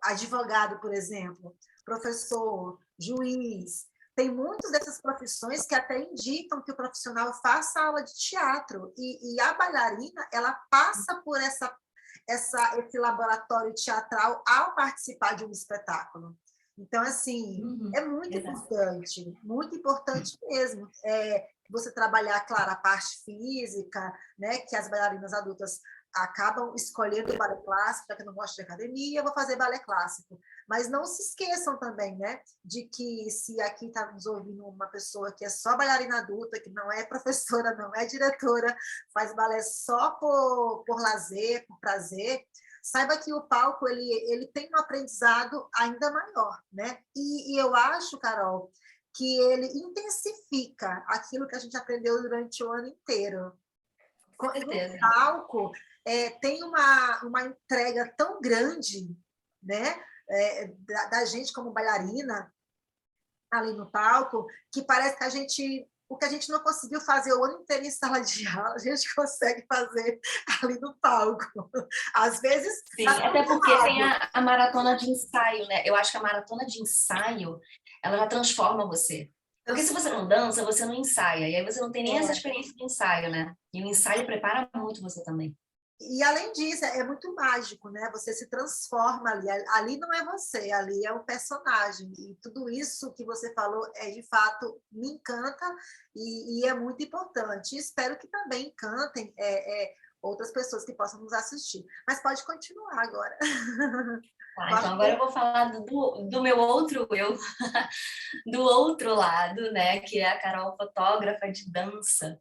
[SPEAKER 1] advogado, por exemplo, professor, juiz. Tem muitas dessas profissões que até indicam que o profissional faça aula de teatro. E a bailarina, ela passa por esse laboratório teatral ao participar de um espetáculo. Então, assim, é muito importante mesmo. Você trabalhar, claro, a parte física, né, que as bailarinas adultas acabam escolhendo o balé clássico, para quem não gosta de academia, eu vou fazer balé clássico. Mas não se esqueçam também, né, de que se aqui está nos ouvindo uma pessoa que é só bailarina adulta, que não é professora, não é diretora, faz balé só por lazer, por prazer, saiba que o palco ele tem um aprendizado ainda maior, né? E eu acho, Carol, que ele intensifica aquilo que a gente aprendeu durante o ano inteiro.
[SPEAKER 2] Com certeza.
[SPEAKER 1] No palco, tem uma entrega tão grande, né, da gente como bailarina ali no palco, que parece que o que a gente não conseguiu fazer o ano inteiro em sala de aula, a gente consegue fazer ali no palco. Às vezes...
[SPEAKER 2] Sim, até porque tem a maratona de ensaio, né? Eu acho que a maratona de ensaio, ela já transforma você. Porque se você não dança, você não ensaia. E aí você não tem nem essa experiência de ensaio, né? E o ensaio prepara muito você também.
[SPEAKER 1] E, além disso, é muito mágico, né? Você se transforma ali. Ali não é você, ali é um personagem. E tudo isso que você falou, de fato, me encanta e é muito importante. Espero que também encantem outras pessoas que possam nos assistir. Mas pode continuar agora.
[SPEAKER 2] Tá, então agora eu vou falar do meu outro eu, do outro lado, né? Que é a Carol, fotógrafa de dança.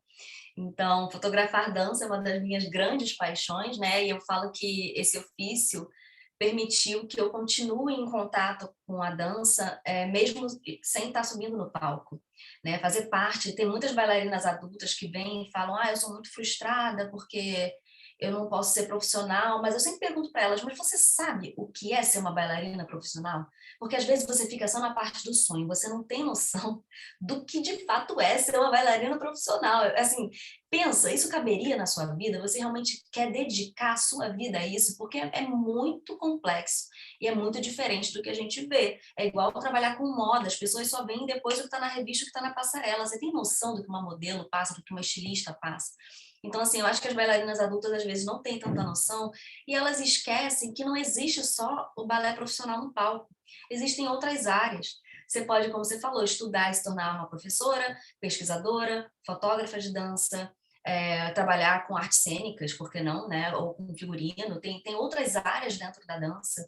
[SPEAKER 2] Então, fotografar dança é uma das minhas grandes paixões, né? E eu falo que esse ofício permitiu que eu continue em contato com a dança, mesmo sem estar subindo no palco, né? Fazer parte, tem muitas bailarinas adultas que vêm e falam, eu sou muito frustrada porque eu não posso ser profissional, mas eu sempre pergunto para elas, mas você sabe o que é ser uma bailarina profissional? Porque às vezes você fica só na parte do sonho, você não tem noção do que de fato é ser uma bailarina profissional. Assim, pensa, isso caberia na sua vida? Você realmente quer dedicar a sua vida a isso? Porque é muito complexo e é muito diferente do que a gente vê. É igual trabalhar com moda, as pessoas só veem depois o que está na revista, o que está na passarela. Você tem noção do que uma modelo passa, do que uma estilista passa? Então, assim, eu acho que as bailarinas adultas às vezes não têm tanta noção e elas esquecem que não existe só o balé profissional no palco. Existem outras áreas. Você pode, como você falou, estudar e se tornar uma professora, pesquisadora, fotógrafa de dança, trabalhar com artes cênicas, por que não, né? Ou com figurino. Tem outras áreas dentro da dança,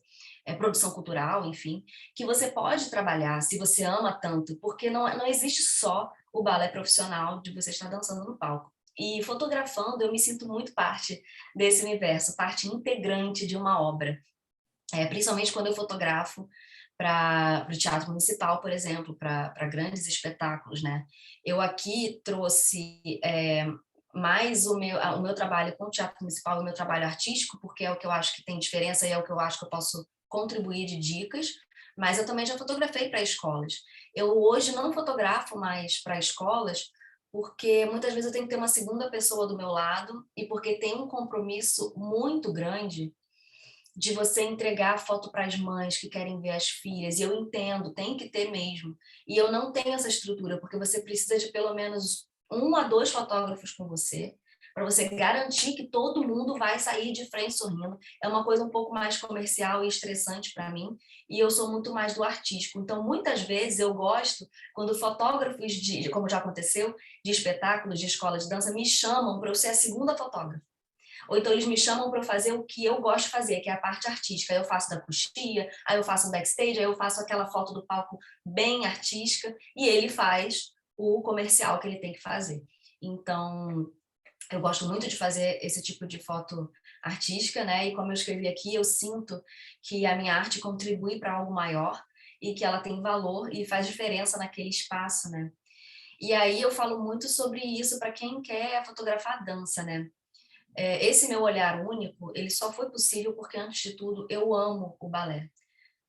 [SPEAKER 2] produção cultural, enfim, que você pode trabalhar se você ama tanto, porque não existe só o balé profissional de você estar dançando no palco. E fotografando, eu me sinto muito parte desse universo, parte integrante de uma obra. Principalmente quando eu fotografo para o Teatro Municipal, por exemplo, para grandes espetáculos, né? Eu aqui trouxe mais o meu trabalho com o Teatro Municipal, o meu trabalho artístico, porque é o que eu acho que tem diferença e é o que eu acho que eu posso contribuir de dicas, mas eu também já fotografei para escolas. Eu hoje não fotografo mais para escolas, porque muitas vezes eu tenho que ter uma segunda pessoa do meu lado e porque tem um compromisso muito grande de você entregar a foto para as mães que querem ver as filhas, e eu entendo, tem que ter mesmo. E eu não tenho essa estrutura, porque você precisa de pelo menos 1 a 2 fotógrafos com você, para você garantir que todo mundo vai sair de frente sorrindo. É uma coisa um pouco mais comercial e estressante para mim, e eu sou muito mais do artístico. Então, muitas vezes eu gosto quando fotógrafos como já aconteceu, de espetáculos, de escola de dança, me chamam para eu ser a segunda fotógrafa. Ou então eles me chamam para eu fazer o que eu gosto de fazer, que é a parte artística. Aí eu faço da coxia, aí eu faço um backstage, aí eu faço aquela foto do palco bem artística, e ele faz o comercial que ele tem que fazer. Então, eu gosto muito de fazer esse tipo de foto artística, né? E como eu escrevi aqui, eu sinto que a minha arte contribui para algo maior e que ela tem valor e faz diferença naquele espaço, né? E aí eu falo muito sobre isso para quem quer fotografar dança, né? Esse meu olhar único, ele só foi possível porque, antes de tudo, eu amo o balé.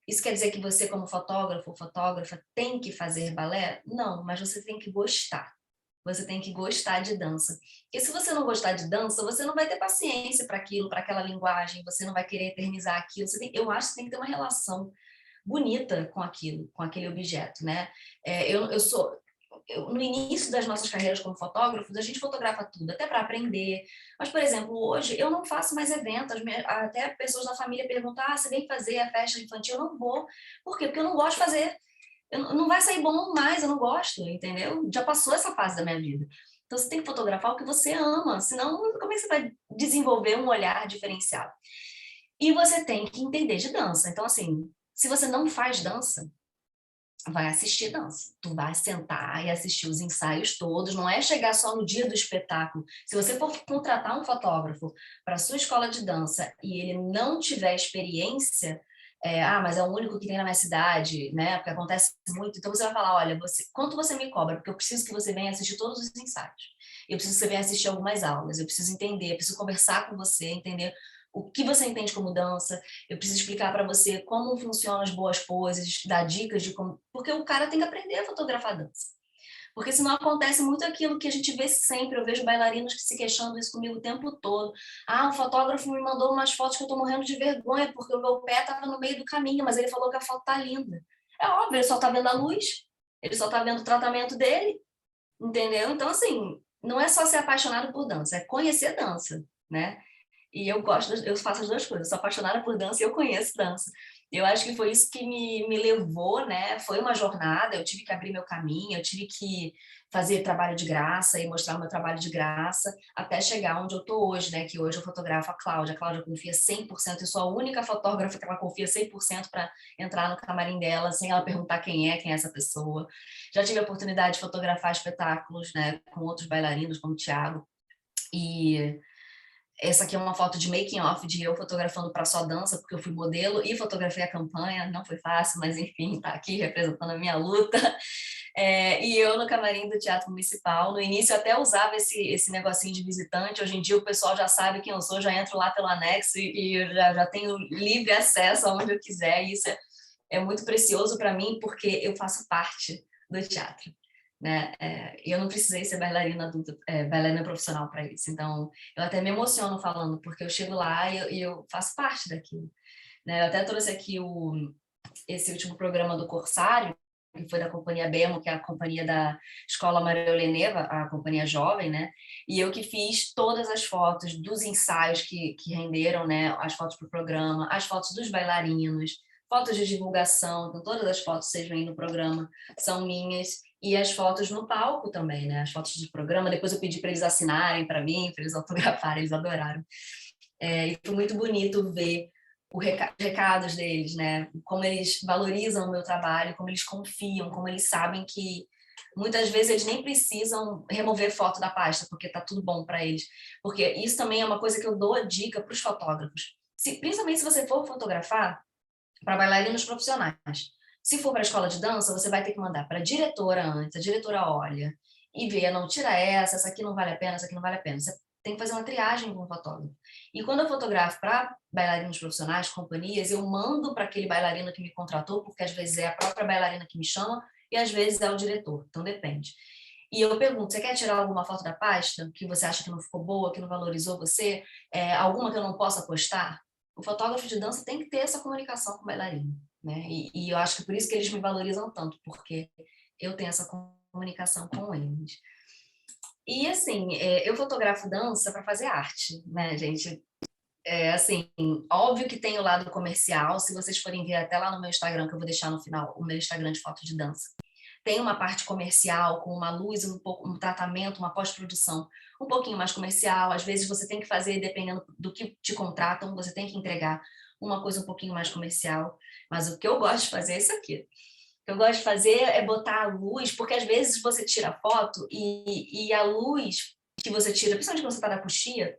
[SPEAKER 2] Isso quer dizer que você, como fotógrafo ou fotógrafa, tem que fazer balé? Não, mas você tem que gostar. Você tem que gostar de dança. Porque se você não gostar de dança, você não vai ter paciência para aquilo, para aquela linguagem, você não vai querer eternizar aquilo. Eu acho que você tem que ter uma relação bonita com aquilo, com aquele objeto, né? Eu sou no início das nossas carreiras como fotógrafos, a gente fotografa tudo, até para aprender. Mas, por exemplo, hoje eu não faço mais eventos, até pessoas da família perguntam: você vem fazer a festa infantil? Eu não vou. Por quê? Porque eu não gosto de fazer. Não vai sair bom mais, eu não gosto, entendeu? Já passou essa fase da minha vida. Então, você tem que fotografar o que você ama, senão como é que você vai desenvolver um olhar diferenciado? E você tem que entender de dança. Então, assim, se você não faz dança, vai assistir dança. Tu vai sentar e assistir os ensaios todos, não é chegar só no dia do espetáculo. Se você for contratar um fotógrafo para sua escola de dança e ele não tiver experiência, mas é o único que tem na minha cidade, né? Porque acontece muito. Então você vai falar: olha, quanto você me cobra? Porque eu preciso que você venha assistir todos os ensaios. Eu preciso que você venha assistir algumas aulas. Eu preciso entender, eu preciso conversar com você, entender o que você entende como dança. Eu preciso explicar para você como funcionam as boas poses, dar dicas de como. Porque o cara tem que aprender a fotografar dança. Porque senão acontece muito aquilo que a gente vê sempre. Eu vejo bailarinos que se queixando isso comigo o tempo todo. O fotógrafo me mandou umas fotos que eu tô morrendo de vergonha, porque o meu pé estava no meio do caminho, mas ele falou que a foto tá linda. É óbvio, ele só tá vendo a luz, ele só tá vendo o tratamento dele, entendeu? Então, assim, não é só ser apaixonado por dança, é conhecer dança, né? E eu faço as duas coisas, eu sou apaixonada por dança e eu conheço dança. Eu acho que foi isso que me levou, né? Foi uma jornada, eu tive que abrir meu caminho, eu tive que fazer trabalho de graça e mostrar o meu trabalho de graça, até chegar onde eu tô hoje, né? Que hoje eu fotografo a Cláudia. A Cláudia confia 100%, eu sou a única fotógrafa que ela confia 100% para entrar no camarim dela, sem ela perguntar quem é essa pessoa. Já tive a oportunidade de fotografar espetáculos, né? Com outros bailarinos, como o Thiago. E essa aqui é uma foto de making off de eu fotografando para Só Dança, porque eu fui modelo e fotografei a campanha. Não foi fácil, mas enfim, tá aqui representando a minha luta. E eu no camarim do Teatro Municipal. No início eu até usava esse negocinho de visitante. Hoje em dia o pessoal já sabe quem eu sou, já entro lá pelo anexo e eu já tenho livre acesso aonde eu quiser. E isso é muito precioso para mim, porque eu faço parte do teatro, né? E eu não precisei ser bailarina adulta, bailarina profissional para isso. Então, eu até me emociono falando, porque eu chego lá e eu faço parte daquilo, né? Eu até trouxe aqui esse último programa do Corsário, que foi da Companhia Bemo, que é a companhia da Escola Maria Helena, a companhia jovem, né? E eu que fiz todas as fotos dos ensaios que renderam, né? As fotos para o programa, as fotos dos bailarinos, fotos de divulgação, então todas as fotos que vocês veem no programa são minhas, e as fotos no palco também, né? As fotos de programa. Depois eu pedi para eles assinarem para mim, para eles autografarem, eles adoraram. E foi muito bonito ver os recados deles, né? Como eles valorizam o meu trabalho, como eles confiam, como eles sabem que muitas vezes eles nem precisam remover foto da pasta, porque tá tudo bom para eles. Porque isso também é uma coisa que eu dou a dica para os fotógrafos. Principalmente se você for fotografar para bailarinos profissionais. Se for para a escola de dança, você vai ter que mandar para a diretora antes, a diretora olha e vê: não, tira essa aqui não vale a pena, essa aqui não vale a pena. Você tem que fazer uma triagem com o fotógrafo. E quando eu fotografo para bailarinos profissionais, companhias, eu mando para aquele bailarino que me contratou, porque às vezes é a própria bailarina que me chama e às vezes é o diretor, então depende. E eu pergunto: você quer tirar alguma foto da pasta que você acha que não ficou boa, que não valorizou você? Alguma que eu não possa postar? O fotógrafo de dança tem que ter essa comunicação com o bailarino, né? E eu acho que por isso que eles me valorizam tanto, porque eu tenho essa comunicação com eles. E, assim, eu fotografo dança para fazer arte, né, gente? Assim, óbvio que tem o lado comercial, se vocês forem ver até lá no meu Instagram, que eu vou deixar no final, o meu Instagram de foto de dança. Tem uma parte comercial, com uma luz, um tratamento, uma pós-produção um pouquinho mais comercial. Às vezes você tem que fazer, dependendo do que te contratam, você tem que entregar uma coisa um pouquinho mais comercial. Mas o que eu gosto de fazer é isso aqui. O que eu gosto de fazer é botar a luz, porque às vezes você tira a foto e a luz que você tira, principalmente quando você está na coxia,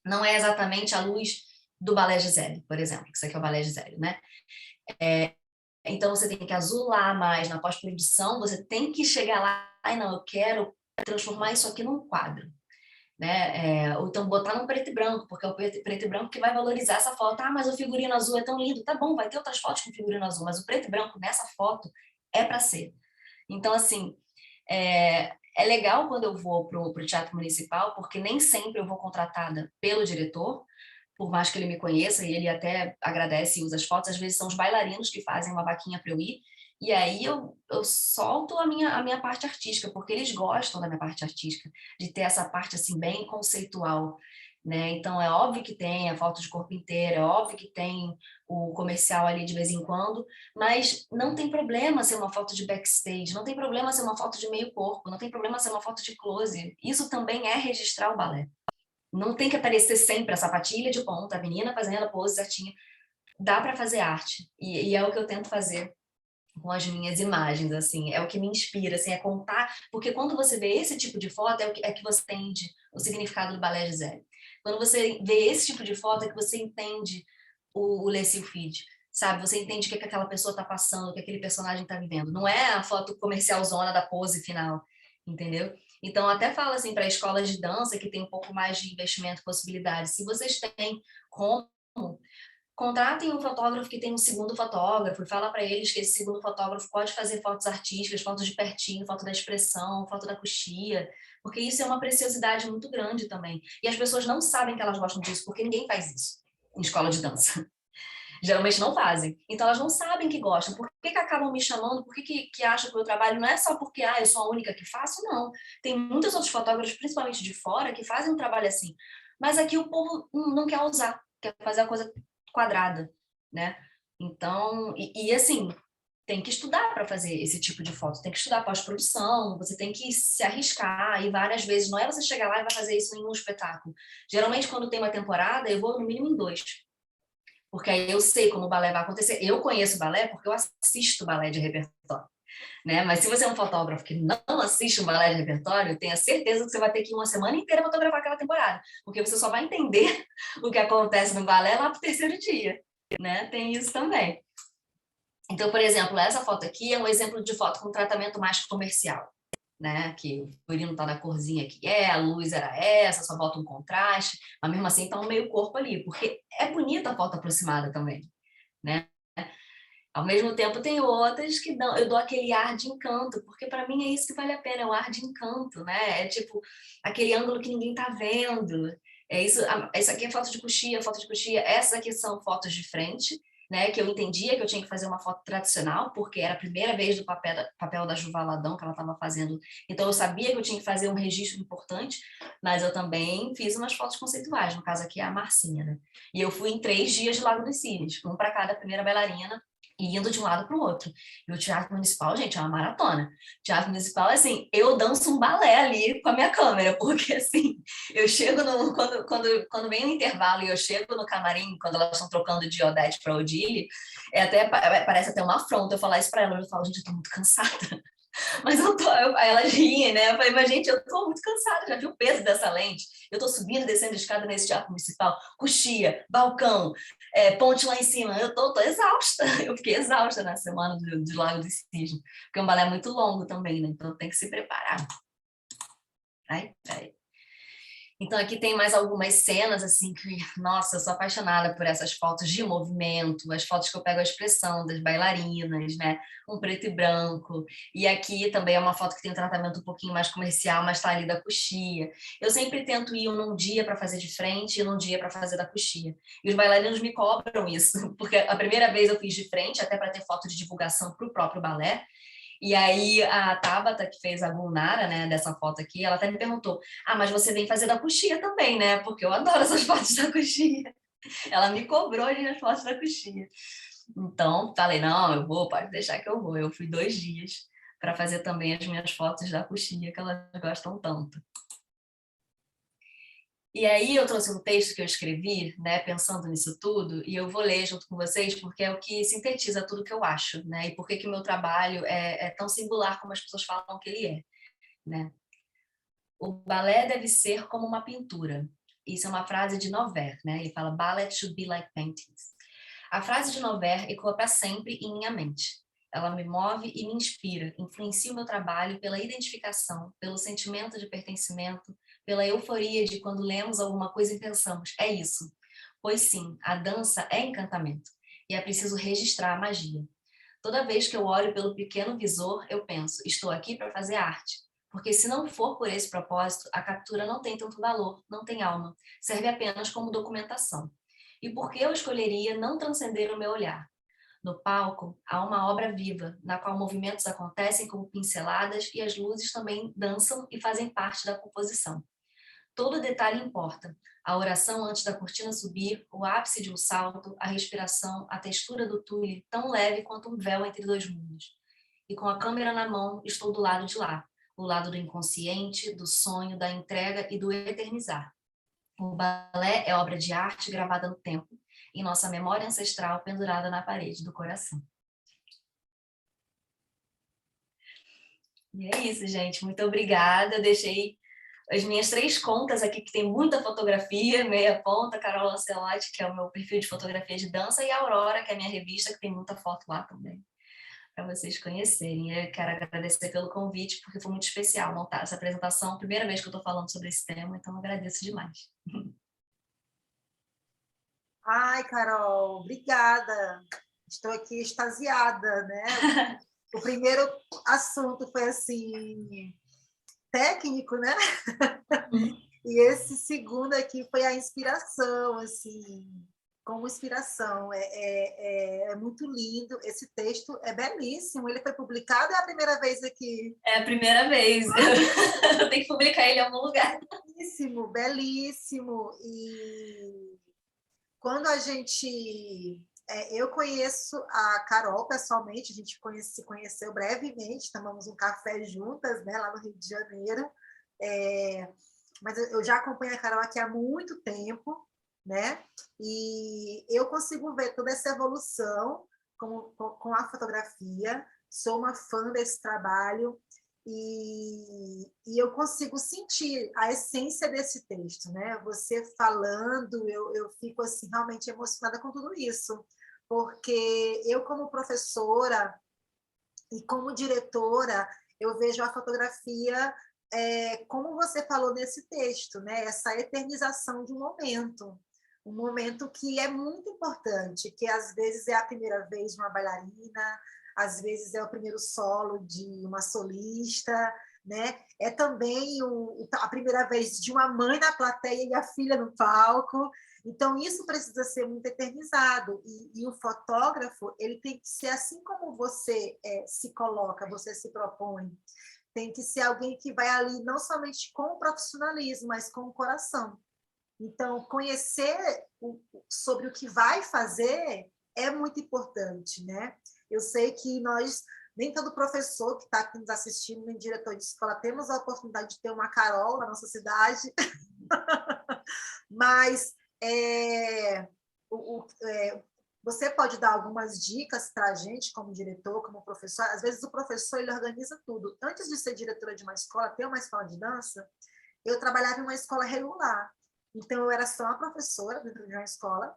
[SPEAKER 2] não é exatamente a luz do Balé Gisele, por exemplo, que isso aqui é o Balé Gisele, né? Então você tem que azular mais na pós-produção, você tem que chegar lá e não, eu quero transformar isso aqui num quadro, né? Ou então botar num preto e branco, porque é o preto e branco que vai valorizar essa foto. Ah, mas o figurino azul é tão lindo. Tá bom, vai ter outras fotos com figurino azul, mas o preto e branco nessa foto é para ser. Então, assim, é legal quando eu vou para o Teatro Municipal, porque nem sempre eu vou contratada pelo diretor, por mais que ele me conheça, e ele até agradece e usa as fotos, às vezes são os bailarinos que fazem uma vaquinha para eu ir, e aí eu solto a minha parte artística, porque eles gostam da minha parte artística, de ter essa parte assim bem conceitual, né? Então é óbvio que tem a foto de corpo inteiro, é óbvio que tem o comercial ali de vez em quando, mas não tem problema ser uma foto de backstage, não tem problema ser uma foto de meio corpo, não tem problema ser uma foto de close. Isso também é registrar o balé. Não tem que aparecer sempre a sapatilha de ponta, a menina fazendo a pose certinha. Dá para fazer arte. E é o que eu tento fazer com as minhas imagens, assim. É o que me inspira, assim, é contar. Porque quando você vê esse tipo de foto, é que você entende o significado do Balé Gisele. Quando você vê esse tipo de foto, é que você entende o Leslie Feed, sabe? Você entende o que aquela pessoa está passando, o que aquele personagem está vivendo. Não é a foto comercialzona da pose final, entendeu? Então, até falo assim para escolas de dança que tem um pouco mais de investimento e possibilidades. Se vocês têm como, contratem um fotógrafo que tem um segundo fotógrafo e fala para eles que esse segundo fotógrafo pode fazer fotos artísticas, fotos de pertinho, foto da expressão, foto da coxia, porque isso é uma preciosidade muito grande também. E as pessoas não sabem que elas gostam disso, porque ninguém faz isso em escola de dança. Geralmente não fazem. Então elas não sabem que gostam. Por que acabam me chamando? Por que acham que o meu trabalho não é só porque eu sou a única que faço? Não. Tem muitos outros fotógrafos, principalmente de fora, que fazem um trabalho assim. Mas aqui o povo não quer usar, quer fazer a coisa quadrada, né? Então, assim, tem que estudar para fazer esse tipo de foto, tem que estudar pós-produção, você tem que se arriscar e várias vezes, não é você chegar lá e vai fazer isso em um espetáculo. Geralmente, quando tem uma temporada, eu vou no mínimo em 2, porque aí eu sei como o balé vai acontecer. Eu conheço balé porque eu assisto balé de repertório, né? Mas se você é um fotógrafo que não assiste um balé de repertório, tenha certeza que você vai ter que ir uma semana inteira fotografar aquela temporada, porque você só vai entender o que acontece no balé lá pro 3º dia, né? Tem isso também. Então, por exemplo, essa foto aqui é um exemplo de foto com tratamento mais comercial, né? Que o figurino tá da corzinha que a luz era essa, só bota um contraste, mas mesmo assim tá um meio corpo ali, porque é bonita a foto aproximada também, né? Ao mesmo tempo tem outras que eu dou aquele ar de encanto, porque para mim é isso que vale a pena, é o ar de encanto, né? É tipo aquele ângulo que ninguém tá vendo. É isso, essa aqui é foto de coxia, essas aqui são fotos de frente, né? Que eu entendia que eu tinha que fazer uma foto tradicional, porque era a primeira vez do papel da Juva Ladão que ela estava fazendo. Então eu sabia que eu tinha que fazer um registro importante, mas eu também fiz umas fotos conceituais, no caso aqui é a Marcinha, né? E eu fui em 3 dias de Lago dos Cisnes, um para cada primeira bailarina, e indo de um lado para o outro. E o Teatro Municipal, gente, é uma maratona. O Teatro Municipal, assim, eu danço um balé ali com a minha câmera, porque, assim, eu chego quando vem o intervalo e eu chego no camarim, quando elas estão trocando de Odete para Odile, parece até uma afronta eu falar isso para elas. Eu falo, gente, eu tô muito cansada. Mas aí elas riem, né? Eu falei, mas gente, eu tô muito cansada, já vi o peso dessa lente. Eu tô subindo e descendo a escada nesse teatro municipal, coxia, balcão, ponte lá em cima. Eu tô exausta. Eu fiquei exausta na semana de Lago do Cisne, porque é um balé muito longo também, né? Então tem que se preparar. Ai, ai. Então aqui tem mais algumas cenas assim que, nossa, eu sou apaixonada por essas fotos de movimento, as fotos que eu pego a expressão das bailarinas, né? Um preto e branco. E aqui também é uma foto que tem um tratamento um pouquinho mais comercial, mas tá ali da coxia. Eu sempre tento ir num dia para fazer de frente e num dia para fazer da coxia. E os bailarinos me cobram isso, porque a primeira vez eu fiz de frente, até para ter foto de divulgação para o próprio balé. E aí a Tabata, que fez a Gunara, né, dessa foto aqui, ela até me perguntou, mas você vem fazer da coxia também, né? Porque eu adoro essas fotos da coxia. Ela me cobrou as minhas fotos da coxia. Então, falei, não, eu vou, pode deixar que eu vou. Eu fui 2 dias para fazer também as minhas fotos da coxia, que elas gostam tanto. E aí eu trouxe um texto que eu escrevi, né, pensando nisso tudo, e eu vou ler junto com vocês, porque é o que sintetiza tudo que eu acho, né, e por que o meu trabalho é tão singular como as pessoas falam que ele é, né. O balé deve ser como uma pintura. Isso é uma frase de Nover, né, ele fala, ballet should be like paintings. A frase de Nover ecoa para sempre em minha mente. Ela me move e me inspira, influencia o meu trabalho pela identificação, pelo sentimento de pertencimento, pela euforia de quando lemos alguma coisa e pensamos, é isso. Pois sim, a dança é encantamento e é preciso registrar a magia. Toda vez que eu olho pelo pequeno visor, eu penso, estou aqui para fazer arte. Porque se não for por esse propósito, a captura não tem tanto valor, não tem alma, serve apenas como documentação. E por que eu escolheria não transcender o meu olhar? No palco, há uma obra viva, na qual movimentos acontecem como pinceladas e as luzes também dançam e fazem parte da composição. Todo detalhe importa. A oração antes da cortina subir, o ápice de um salto, a respiração, a textura do tule, tão leve quanto um véu entre 2 mundos. E com a câmera na mão, estou do lado de lá, o lado do inconsciente, do sonho, da entrega e do eternizar. O balé é obra de arte gravada no tempo, em nossa memória ancestral pendurada na parede do coração. E é isso, gente. Muito obrigada. Eu deixei as minhas 3 contas aqui, que tem muita fotografia, Meia Ponta, Carol Lancelotti, que é o meu perfil de fotografia de dança, e a Aurora, que é a minha revista, que tem muita foto lá também, para vocês conhecerem. Eu quero agradecer pelo convite, porque foi muito especial montar essa apresentação, primeira vez que eu estou falando sobre esse tema, então eu agradeço demais.
[SPEAKER 1] Ai, Carol, obrigada. Estou aqui extasiada, né? O primeiro assunto foi assim técnico, né? E esse segundo aqui foi a inspiração, assim, como inspiração. É muito lindo. Esse texto é belíssimo. Ele foi publicado, é a primeira vez aqui.
[SPEAKER 2] É a primeira vez. Eu tenho que publicar ele em algum lugar.
[SPEAKER 1] Belíssimo, belíssimo. E quando a gente... eu conheço a Carol pessoalmente, a gente se conheceu brevemente, tomamos um café juntas, né, lá no Rio de Janeiro. Mas eu já acompanho a Carol aqui há muito tempo, né? E eu consigo ver toda essa evolução com a fotografia. Sou uma fã desse trabalho e eu consigo sentir a essência desse texto, né? Você falando, eu fico assim realmente emocionada com tudo isso, porque eu como professora e como diretora, eu vejo a fotografia como você falou nesse texto, né? Essa eternização de um momento que é muito importante, que às vezes é a primeira vez de uma bailarina, às vezes é o primeiro solo de uma solista, né? É também a primeira vez de uma mãe na plateia e a filha no palco. Então, isso precisa ser muito eternizado. E o fotógrafo, ele tem que ser assim como você se coloca, você se propõe. Tem que ser alguém que vai ali não somente com o profissionalismo, mas com o coração. Então, conhecer sobre o que vai fazer é muito importante, né? Eu sei que nem todo professor que está aqui nos assistindo, nem diretor de escola, temos a oportunidade de ter uma Carol na nossa cidade, mas você pode dar algumas dicas para a gente, como diretor, como professor. Às vezes o professor ele organiza tudo. Antes de ser diretora de uma escola, ter uma escola de dança, eu trabalhava em uma escola regular. Então, eu era só uma professora dentro de uma escola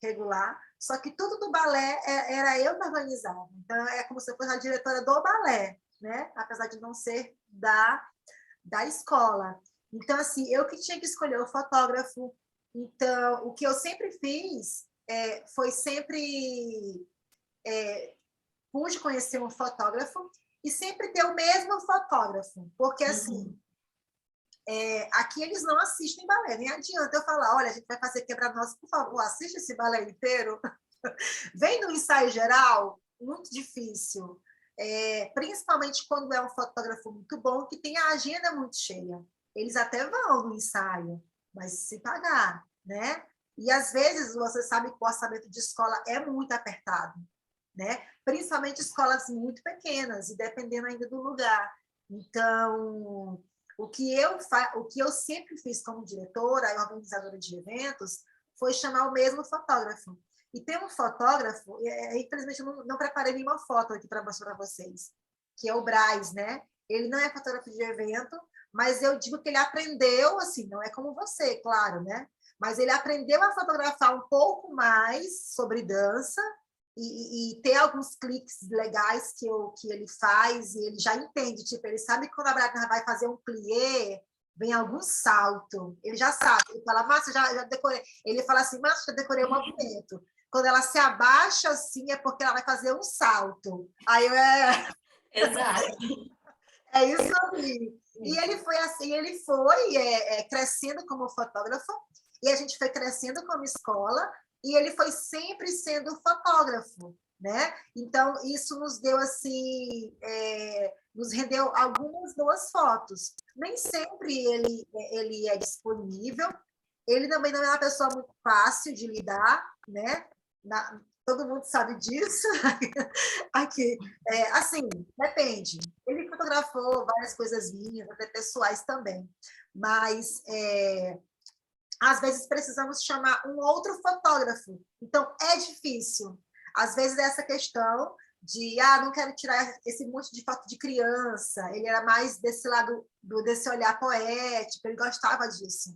[SPEAKER 1] regular, só que tudo do balé era eu que organizava. Então, é como se eu fosse a diretora do balé, né? Apesar de não ser da escola. Então, assim, eu que tinha que escolher o fotógrafo. Então, o que eu sempre fiz foi sempre... pude conhecer um fotógrafo e sempre ter o mesmo fotógrafo, porque, assim, aqui eles não assistem balé, nem adianta eu falar, olha, a gente vai fazer quebra-nós, por favor, assiste esse balé inteiro. Vem no ensaio geral, muito difícil. principalmente quando é um fotógrafo muito bom, que tem a agenda muito cheia. Eles até vão no ensaio, mas se pagar, né? E às vezes você sabe que o orçamento de escola é muito apertado, né? Principalmente escolas muito pequenas e dependendo ainda do lugar. Então, o que eu sempre fiz como diretora e organizadora de eventos foi chamar o mesmo fotógrafo. E tem um fotógrafo, infelizmente eu não preparei nenhuma foto aqui para mostrar para vocês, que é o Braz, né? Ele não é fotógrafo de evento, mas eu digo que ele aprendeu, assim, não é como você, claro, né? Mas ele aprendeu a fotografar um pouco mais sobre dança e ter alguns cliques legais que ele faz, e ele já entende, tipo, ele sabe que quando a Bragna vai fazer um plié, vem algum salto, ele já sabe, ele fala, Márcia, já decorei, ele fala assim, Márcia, já decorei o movimento, quando ela se abaixa assim, é porque ela vai fazer um salto, aí
[SPEAKER 2] Exato.
[SPEAKER 1] é isso aí. E ele foi assim, ele foi crescendo como fotógrafo, e a gente foi crescendo como escola, e ele foi sempre sendo fotógrafo, né? Então, isso nos deu, assim, nos rendeu algumas boas fotos. Nem sempre ele é disponível, ele também não é uma pessoa muito fácil de lidar, né? Todo mundo sabe disso. Aqui, assim, depende. Ele fotografou várias coisas minhas, até pessoais também, mas às vezes precisamos chamar um outro fotógrafo. Então, é difícil. Às vezes, essa questão de, não quero tirar esse monte de foto de criança. Ele era mais desse lado, desse olhar poético, ele gostava disso.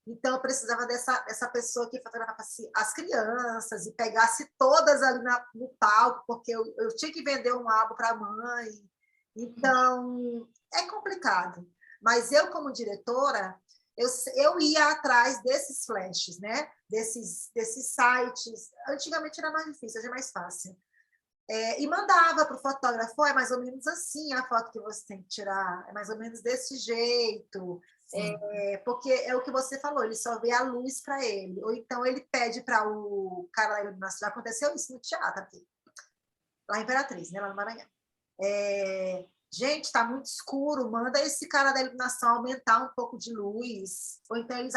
[SPEAKER 1] Então, eu precisava dessa pessoa que fotografasse as crianças e pegasse todas ali no palco, porque eu tinha que vender um álbum para a mãe. Então, é complicado. Mas eu, como diretora, eu ia atrás desses flashes, né? desses sites. Antigamente era mais difícil, hoje é mais fácil. E mandava para o fotógrafo, é mais ou menos assim a foto que você tem que tirar, é mais ou menos desse jeito. Porque é o que você falou, ele só vê a luz para ele. Ou então ele pede para o cara da iluminação. Já aconteceu isso no teatro aqui, lá em Imperatriz, né? Lá no Maranhão. Gente, está muito escuro, manda esse cara da iluminação aumentar um pouco de luz. Ou então eles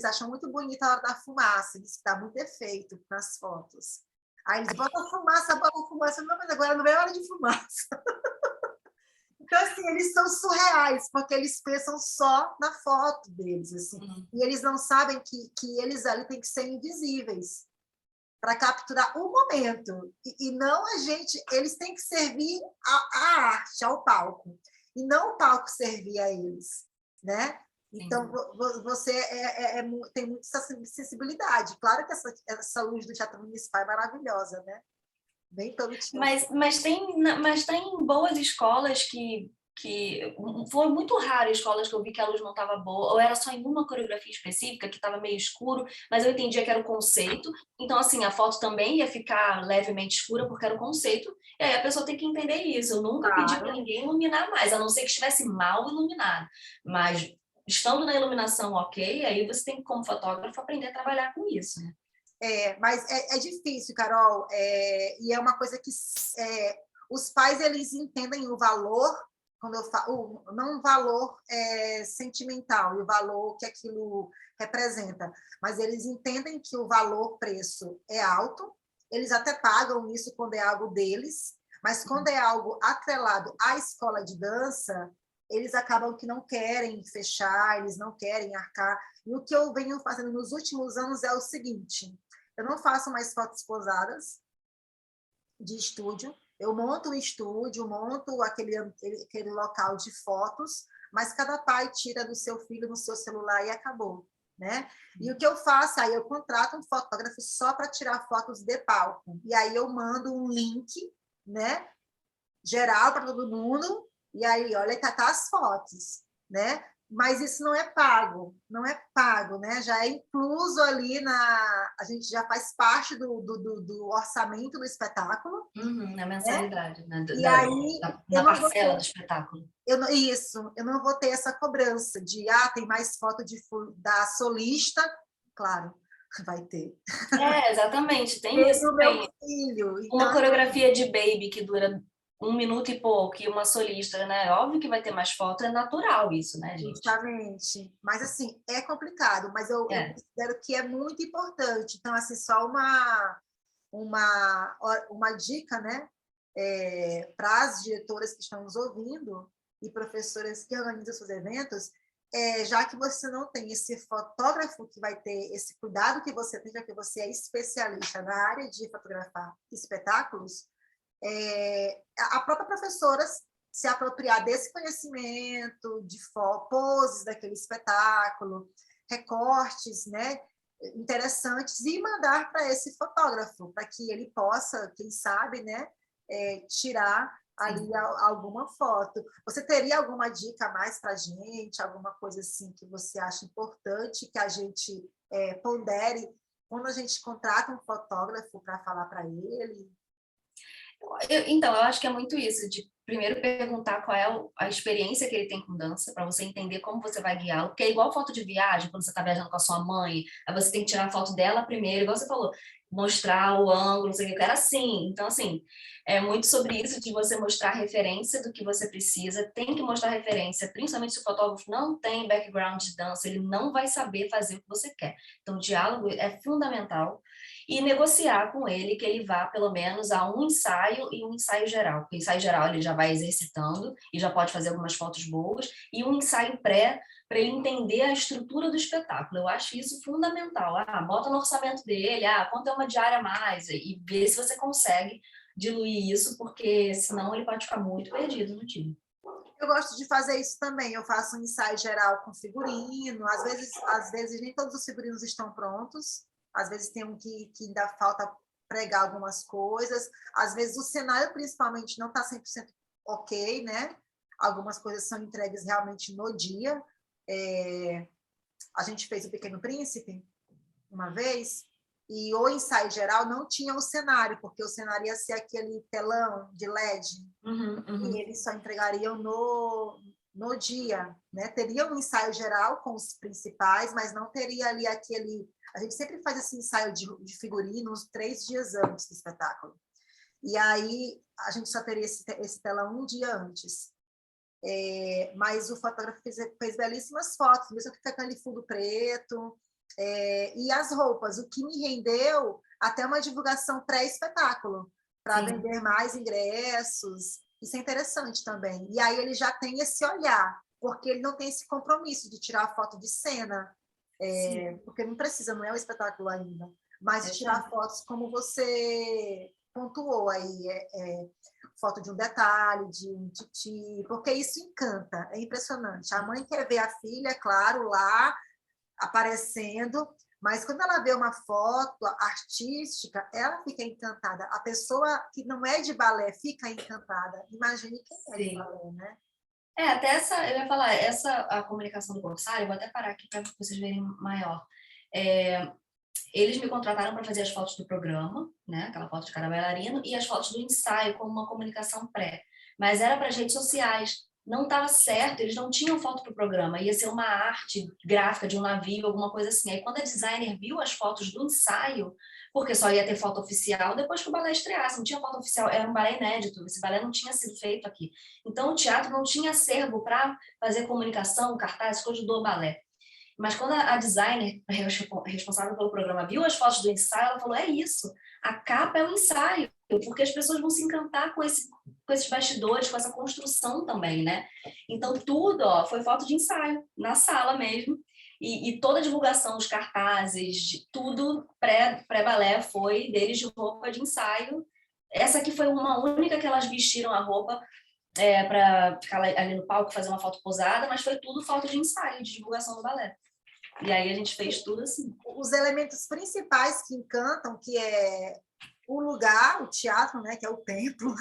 [SPEAKER 1] acham muito bonita a hora da fumaça, diz que dá muito efeito nas fotos. Aí eles botam fumaça, não, mas agora não é hora de fumaça. Então, assim, eles são surreais, porque eles pensam só na foto deles, assim. E eles não sabem que eles ali têm que ser invisíveis para capturar o momento. E não a gente... Eles têm que servir a arte, ao palco. E não o palco servir a eles, né? Então, você tem muita sensibilidade. Claro que essa luz do Teatro Municipal é maravilhosa, né? Bem todo tipo.
[SPEAKER 2] Mas tem boas escolas que foi muito raro escolas que eu vi que a luz não estava boa, ou era só em uma coreografia específica que estava meio escuro, mas eu entendia que era o conceito, então assim, a foto também ia ficar levemente escura porque era o conceito, e aí a pessoa tem que entender isso. Eu nunca pedi para ninguém iluminar mais, a não ser que estivesse mal iluminado, mas estando na iluminação ok, aí você tem que, como fotógrafo, aprender a trabalhar com isso, né?
[SPEAKER 1] Mas é difícil, Carol, e é uma coisa que os pais eles entendem o valor, quando eu falo, não o valor sentimental, e o valor que aquilo representa, mas eles entendem que o valor preço é alto, eles até pagam isso quando é algo deles, mas quando é algo atrelado à escola de dança, eles acabam que não querem fechar, eles não querem arcar. E o que eu venho fazendo nos últimos anos é o seguinte: eu não faço mais fotos posadas de estúdio, eu monto um estúdio, monto aquele local de fotos, mas cada pai tira do seu filho no seu celular e acabou, né? E o que eu faço? Aí eu contrato um fotógrafo só para tirar fotos de palco, e aí eu mando um link, né, geral para todo mundo, e aí, olha, tá as fotos, né? Mas isso não é pago, né? Já é incluso ali a gente já faz parte do orçamento do espetáculo.
[SPEAKER 2] Na mensalidade, né?
[SPEAKER 1] E aí,
[SPEAKER 2] na parcela do espetáculo.
[SPEAKER 1] Eu não vou ter essa cobrança de, tem mais foto da solista, claro, vai ter.
[SPEAKER 2] Exatamente, tem isso.
[SPEAKER 1] O meu filho.
[SPEAKER 2] Uma coreografia de Baby que dura 1 minuto e pouco e uma solista, né? Óbvio que vai ter mais foto, é natural isso, né, gente?
[SPEAKER 1] Justamente. Mas, assim, é complicado, mas eu
[SPEAKER 2] É.
[SPEAKER 1] considero que é muito importante. Então, assim, só uma dica, né, para as diretoras que estão nos ouvindo e professoras que organizam seus eventos, já que você não tem esse fotógrafo que vai ter esse cuidado que você tem, já que você é especialista na área de fotografar espetáculos, a própria professora se apropriar desse conhecimento, de poses daquele espetáculo, recortes, né, interessantes, e mandar para esse fotógrafo, para que ele possa, quem sabe, né, tirar ali alguma foto. Você teria alguma dica a mais para a gente, alguma coisa assim que você acha importante que a gente pondere quando a gente contrata um fotógrafo para falar para ele?
[SPEAKER 2] Então, eu acho que é muito isso, de primeiro perguntar qual é a experiência que ele tem com dança, para você entender como você vai guiá-lo, porque é igual foto de viagem, quando você está viajando com a sua mãe, aí você tem que tirar a foto dela primeiro, igual você falou, mostrar o ângulo, não sei o que, eu quero assim. Então, assim, é muito sobre isso, de você mostrar a referência do que você precisa, tem que mostrar referência, principalmente se o fotógrafo não tem background de dança, ele não vai saber fazer o que você quer. Então, o diálogo é fundamental, e negociar com ele que ele vá pelo menos a um ensaio e um ensaio geral. Porque o ensaio geral ele já vai exercitando e já pode fazer algumas fotos boas, e um ensaio pré para ele entender a estrutura do espetáculo. Eu acho isso fundamental. Bota no orçamento dele, quanto é uma diária a mais, e ver se você consegue diluir isso, porque senão ele pode ficar muito perdido no time.
[SPEAKER 1] Eu gosto de fazer isso também. Eu faço um ensaio geral com figurino. Às vezes nem todos os figurinos estão prontos. Às vezes tem um que ainda falta pregar algumas coisas. Às vezes o cenário, principalmente, não está 100% ok, né? Algumas coisas são entregues realmente no dia. A gente fez o Pequeno Príncipe uma vez, e o ensaio geral não tinha o cenário, porque o cenário ia ser aquele telão de LED, e eles só entregariam no dia, né? Teria um ensaio geral com os principais, mas não teria ali aquele... A gente sempre faz esse ensaio de figurino uns 3 dias antes do espetáculo. E aí a gente só teria esse telão um dia antes. Mas o fotógrafo fez belíssimas fotos, mesmo com aquele fundo preto. E as roupas, o que me rendeu até uma divulgação pré-espetáculo, para vender mais ingressos. Isso é interessante também. E aí ele já tem esse olhar, porque ele não tem esse compromisso de tirar foto de cena, porque não precisa, não é um espetáculo ainda, mas de tirar fotos como você pontuou aí, foto de um detalhe, de um titi, porque isso encanta, é impressionante. A mãe quer ver a filha, claro, lá aparecendo, mas quando ela vê uma foto artística, ela fica encantada. A pessoa que não é de balé fica encantada. Imagine quem é de balé, né?
[SPEAKER 2] Até eu ia falar, a comunicação do Corsário, eu vou até parar aqui para vocês verem maior. Eles me contrataram para fazer as fotos do programa, né, aquela foto de cada bailarino, e as fotos do ensaio como uma comunicação pré. Mas era para as redes sociais. Não estava certo, eles não tinham foto para o programa, ia ser uma arte gráfica de um navio, alguma coisa assim. Aí quando a designer viu as fotos do ensaio, porque só ia ter foto oficial depois que o balé estreasse, não tinha foto oficial, era um balé inédito, esse balé não tinha sido feito aqui. Então o teatro não tinha acervo para fazer comunicação, cartaz, coisa do balé. Mas quando a designer responsável pelo programa viu as fotos do ensaio, ela falou, é isso, a capa é o ensaio, porque as pessoas vão se encantar com esses bastidores, com essa construção também, né? Então, tudo foi foto de ensaio, na sala mesmo, e toda a divulgação, os cartazes, tudo pré-balé foi deles de roupa de ensaio. Essa aqui foi uma única que elas vestiram a roupa para ficar ali no palco, fazer uma foto posada, mas foi tudo foto de ensaio, de divulgação do balé. E aí a gente fez tudo assim.
[SPEAKER 1] Os elementos principais que encantam, que é o lugar, o teatro, né, que é o templo,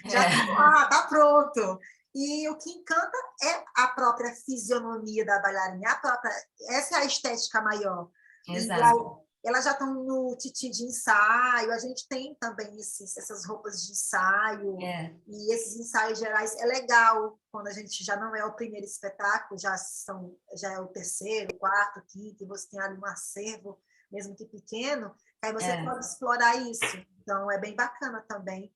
[SPEAKER 1] já está pronto. E o que encanta é a própria fisionomia da bailarina, essa é a estética maior.
[SPEAKER 2] Exato.
[SPEAKER 1] E elas já estão no titi de ensaio, a gente tem também essas roupas de ensaio, e esses ensaios gerais. É legal quando a gente já não é o primeiro espetáculo, já é o terceiro, quarto, quinto, e você tem ali um acervo, mesmo que pequeno, aí você pode explorar isso. Então, é bem bacana também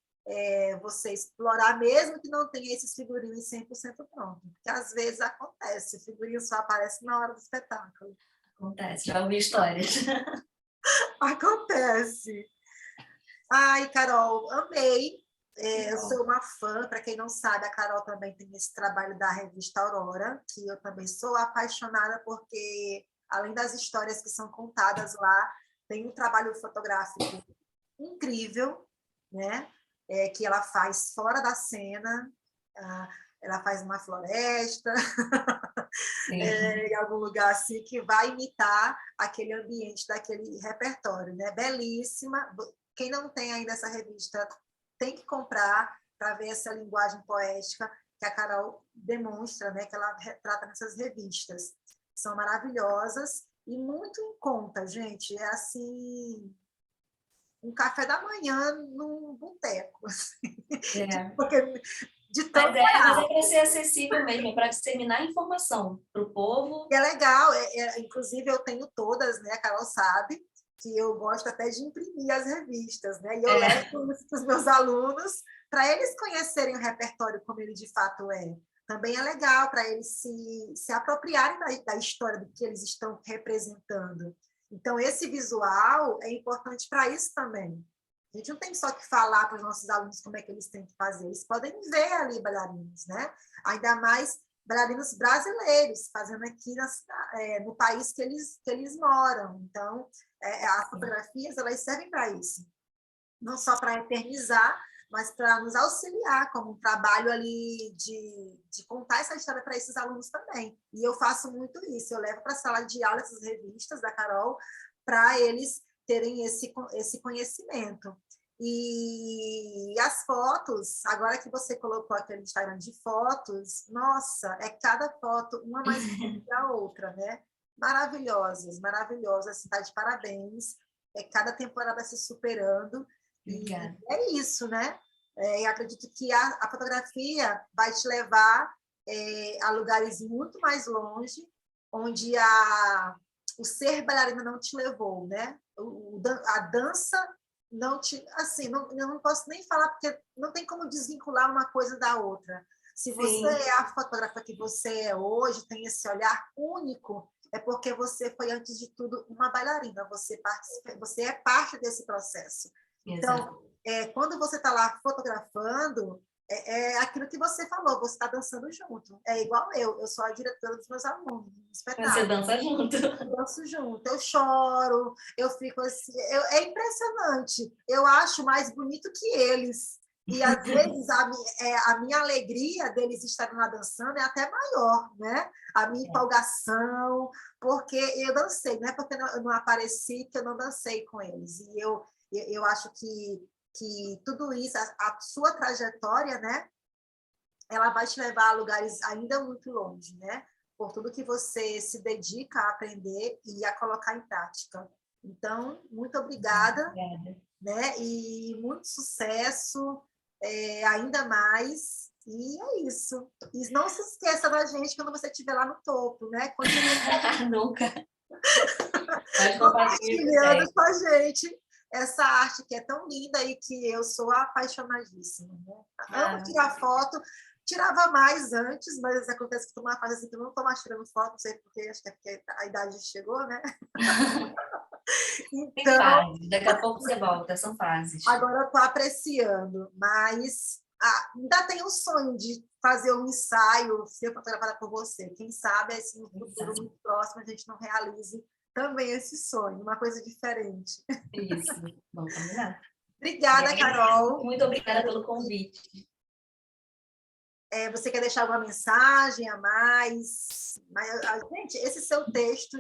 [SPEAKER 1] você explorar, mesmo que não tenha esses figurinos 100% prontos. Porque às vezes acontece, o figurino só aparece na hora do espetáculo.
[SPEAKER 2] Acontece, já ouvi histórias.
[SPEAKER 1] Acontece. Ai, Carol, amei. Eu
[SPEAKER 2] Bom,
[SPEAKER 1] sou uma fã, para quem não sabe, a Carol também tem esse trabalho da revista Aurora, que eu também sou apaixonada, porque, além das histórias que são contadas lá, tem um trabalho fotográfico incrível, né? Que ela faz fora da cena, ela faz uma floresta,
[SPEAKER 2] sim.
[SPEAKER 1] em algum lugar assim, que vai imitar aquele ambiente daquele repertório, né? Belíssima. Quem não tem ainda essa revista tem que comprar para ver essa linguagem poética que a Carol demonstra, né? Que ela retrata nessas revistas. São maravilhosas e muito em conta, gente. É assim, um café da manhã num boteco, assim.
[SPEAKER 2] É.
[SPEAKER 1] Porque de tão
[SPEAKER 2] Mas é para ser acessível mesmo, é para disseminar informação para o povo.
[SPEAKER 1] é legal, inclusive eu tenho todas, né? A Carol sabe que eu gosto até de imprimir as revistas, né? E eu
[SPEAKER 2] É,
[SPEAKER 1] levo isso para os meus alunos para eles conhecerem o repertório como ele de fato é. Também é legal para eles se apropriarem da história do que eles estão representando. Então, esse visual é importante para isso também. A gente não tem só que falar para os nossos alunos como é que eles têm que fazer, eles podem ver ali bailarinos, né? Ainda mais bailarinos brasileiros, fazendo aqui no país que eles moram. Então, as fotografias elas servem para isso, não só para eternizar, mas para nos auxiliar como um trabalho ali de contar essa história para esses alunos também. E eu faço muito isso, eu levo para a sala de aula essas revistas da Carol para eles terem esse conhecimento. E as fotos, agora que você colocou aquele Instagram de fotos, nossa, é cada foto uma mais bonita que a outra, né? Maravilhosas, maravilhosas, está de parabéns. É cada temporada se superando. E
[SPEAKER 2] obrigada.
[SPEAKER 1] é isso, né? Eu acredito que a fotografia vai te levar a lugares muito mais longe, onde o ser bailarina não te levou, né? A dança não te... Assim, eu não posso nem falar, porque não tem como desvincular uma coisa da outra. Se você
[SPEAKER 2] Sim,
[SPEAKER 1] é a fotógrafa que você é hoje, tem esse olhar único, é porque você foi, antes de tudo, uma bailarina. Você é parte desse processo.
[SPEAKER 2] exato.
[SPEAKER 1] Então, quando você está lá fotografando, é aquilo que você falou, você está dançando junto. É igual eu sou a diretora dos meus alunos, no
[SPEAKER 2] Você
[SPEAKER 1] espetáculo.
[SPEAKER 2] dança junto.
[SPEAKER 1] Eu danço junto, eu choro, eu fico assim. É impressionante. Eu acho mais bonito que eles. E às vezes a minha alegria deles estarem lá dançando é até maior, né? A minha empolgação, porque eu dancei, não é porque eu não apareci que eu não dancei com eles. E eu acho que tudo isso, a sua trajetória, né? Ela vai te levar a lugares ainda muito longe, né? Por tudo que você se dedica a aprender e a colocar em prática. Então, muito obrigada,
[SPEAKER 2] Obrigada.
[SPEAKER 1] né? E muito sucesso, ainda mais. E é isso. E não se esqueça da gente quando você estiver lá no topo, né? Continue
[SPEAKER 2] Nunca. Pode contar comigo
[SPEAKER 1] compartilhando
[SPEAKER 2] sempre.
[SPEAKER 1] com a gente essa arte que é tão linda e que eu sou apaixonadíssima. Né? Amo
[SPEAKER 2] Ah,
[SPEAKER 1] tirar foto, tirava mais antes, mas acontece que estou numa fase assim que eu não estou mais tirando foto, não sei porque, acho que é porque a idade chegou, né?
[SPEAKER 2] tem
[SPEAKER 1] Então,
[SPEAKER 2] fase. Daqui a pouco você volta, são fases.
[SPEAKER 1] agora eu estou apreciando, mas ainda tenho um sonho de fazer um ensaio, ser fotografada por você. Quem sabe, assim, no futuro
[SPEAKER 2] Exato.
[SPEAKER 1] muito próximo, a gente não realize também esse sonho, uma coisa diferente.
[SPEAKER 2] Isso. Bom, combinado. Me
[SPEAKER 1] Obrigada,
[SPEAKER 2] agradeço.
[SPEAKER 1] Carol.
[SPEAKER 2] Muito obrigada pelo convite.
[SPEAKER 1] Você quer deixar alguma mensagem a mais? Gente, esse seu texto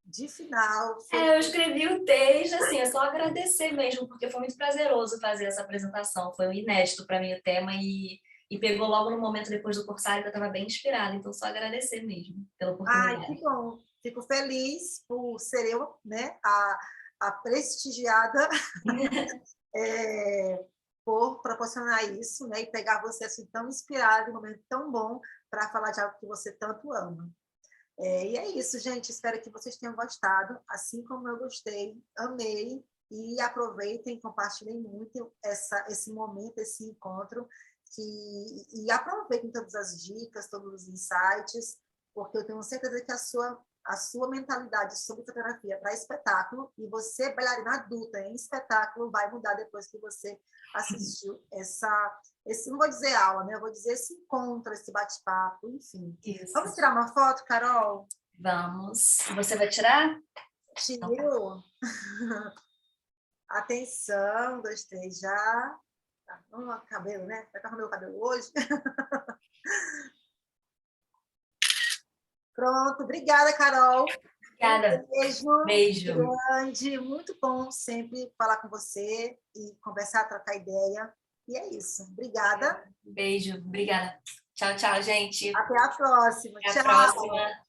[SPEAKER 1] de final foi.
[SPEAKER 2] Eu escrevi o texto, assim, é só agradecer mesmo, porque foi muito prazeroso fazer essa apresentação. Foi um inédito para mim o tema e pegou logo no momento depois do Corsário que eu estava bem inspirada. Então, só agradecer mesmo pela
[SPEAKER 1] Ai, que
[SPEAKER 2] oportunidade.
[SPEAKER 1] bom. Fico feliz por ser eu, né, a prestigiada por proporcionar isso, né, e pegar você assim tão inspirado, em um momento tão bom para falar de algo que você tanto ama. E é isso, gente. Espero que vocês tenham gostado, assim como eu gostei, amei. e aproveitem, compartilhem muito esse momento, esse encontro, e aproveitem todas as dicas, todos os insights, porque eu tenho certeza que a sua mentalidade sobre fotografia para espetáculo, e você, bailarina adulta em espetáculo, vai mudar depois que você assistiu não vou dizer aula, né? Eu vou dizer esse encontro, esse bate-papo, enfim.
[SPEAKER 2] Isso.
[SPEAKER 1] Vamos tirar uma foto, Carol?
[SPEAKER 2] Vamos. Você vai tirar?
[SPEAKER 1] Tiro. Atenção, 2, 3, já. Vamos no cabelo, né? Vai estar o meu cabelo hoje. Pronto, obrigada, Carol.
[SPEAKER 2] Obrigada.
[SPEAKER 1] Um
[SPEAKER 2] Beijo.
[SPEAKER 1] grande, muito bom sempre falar com você e conversar, trocar ideia. E é isso. Obrigada.
[SPEAKER 2] Beijo, obrigada. Tchau, tchau, gente.
[SPEAKER 1] Até a próxima.
[SPEAKER 2] Até a
[SPEAKER 1] Tchau.
[SPEAKER 2] próxima.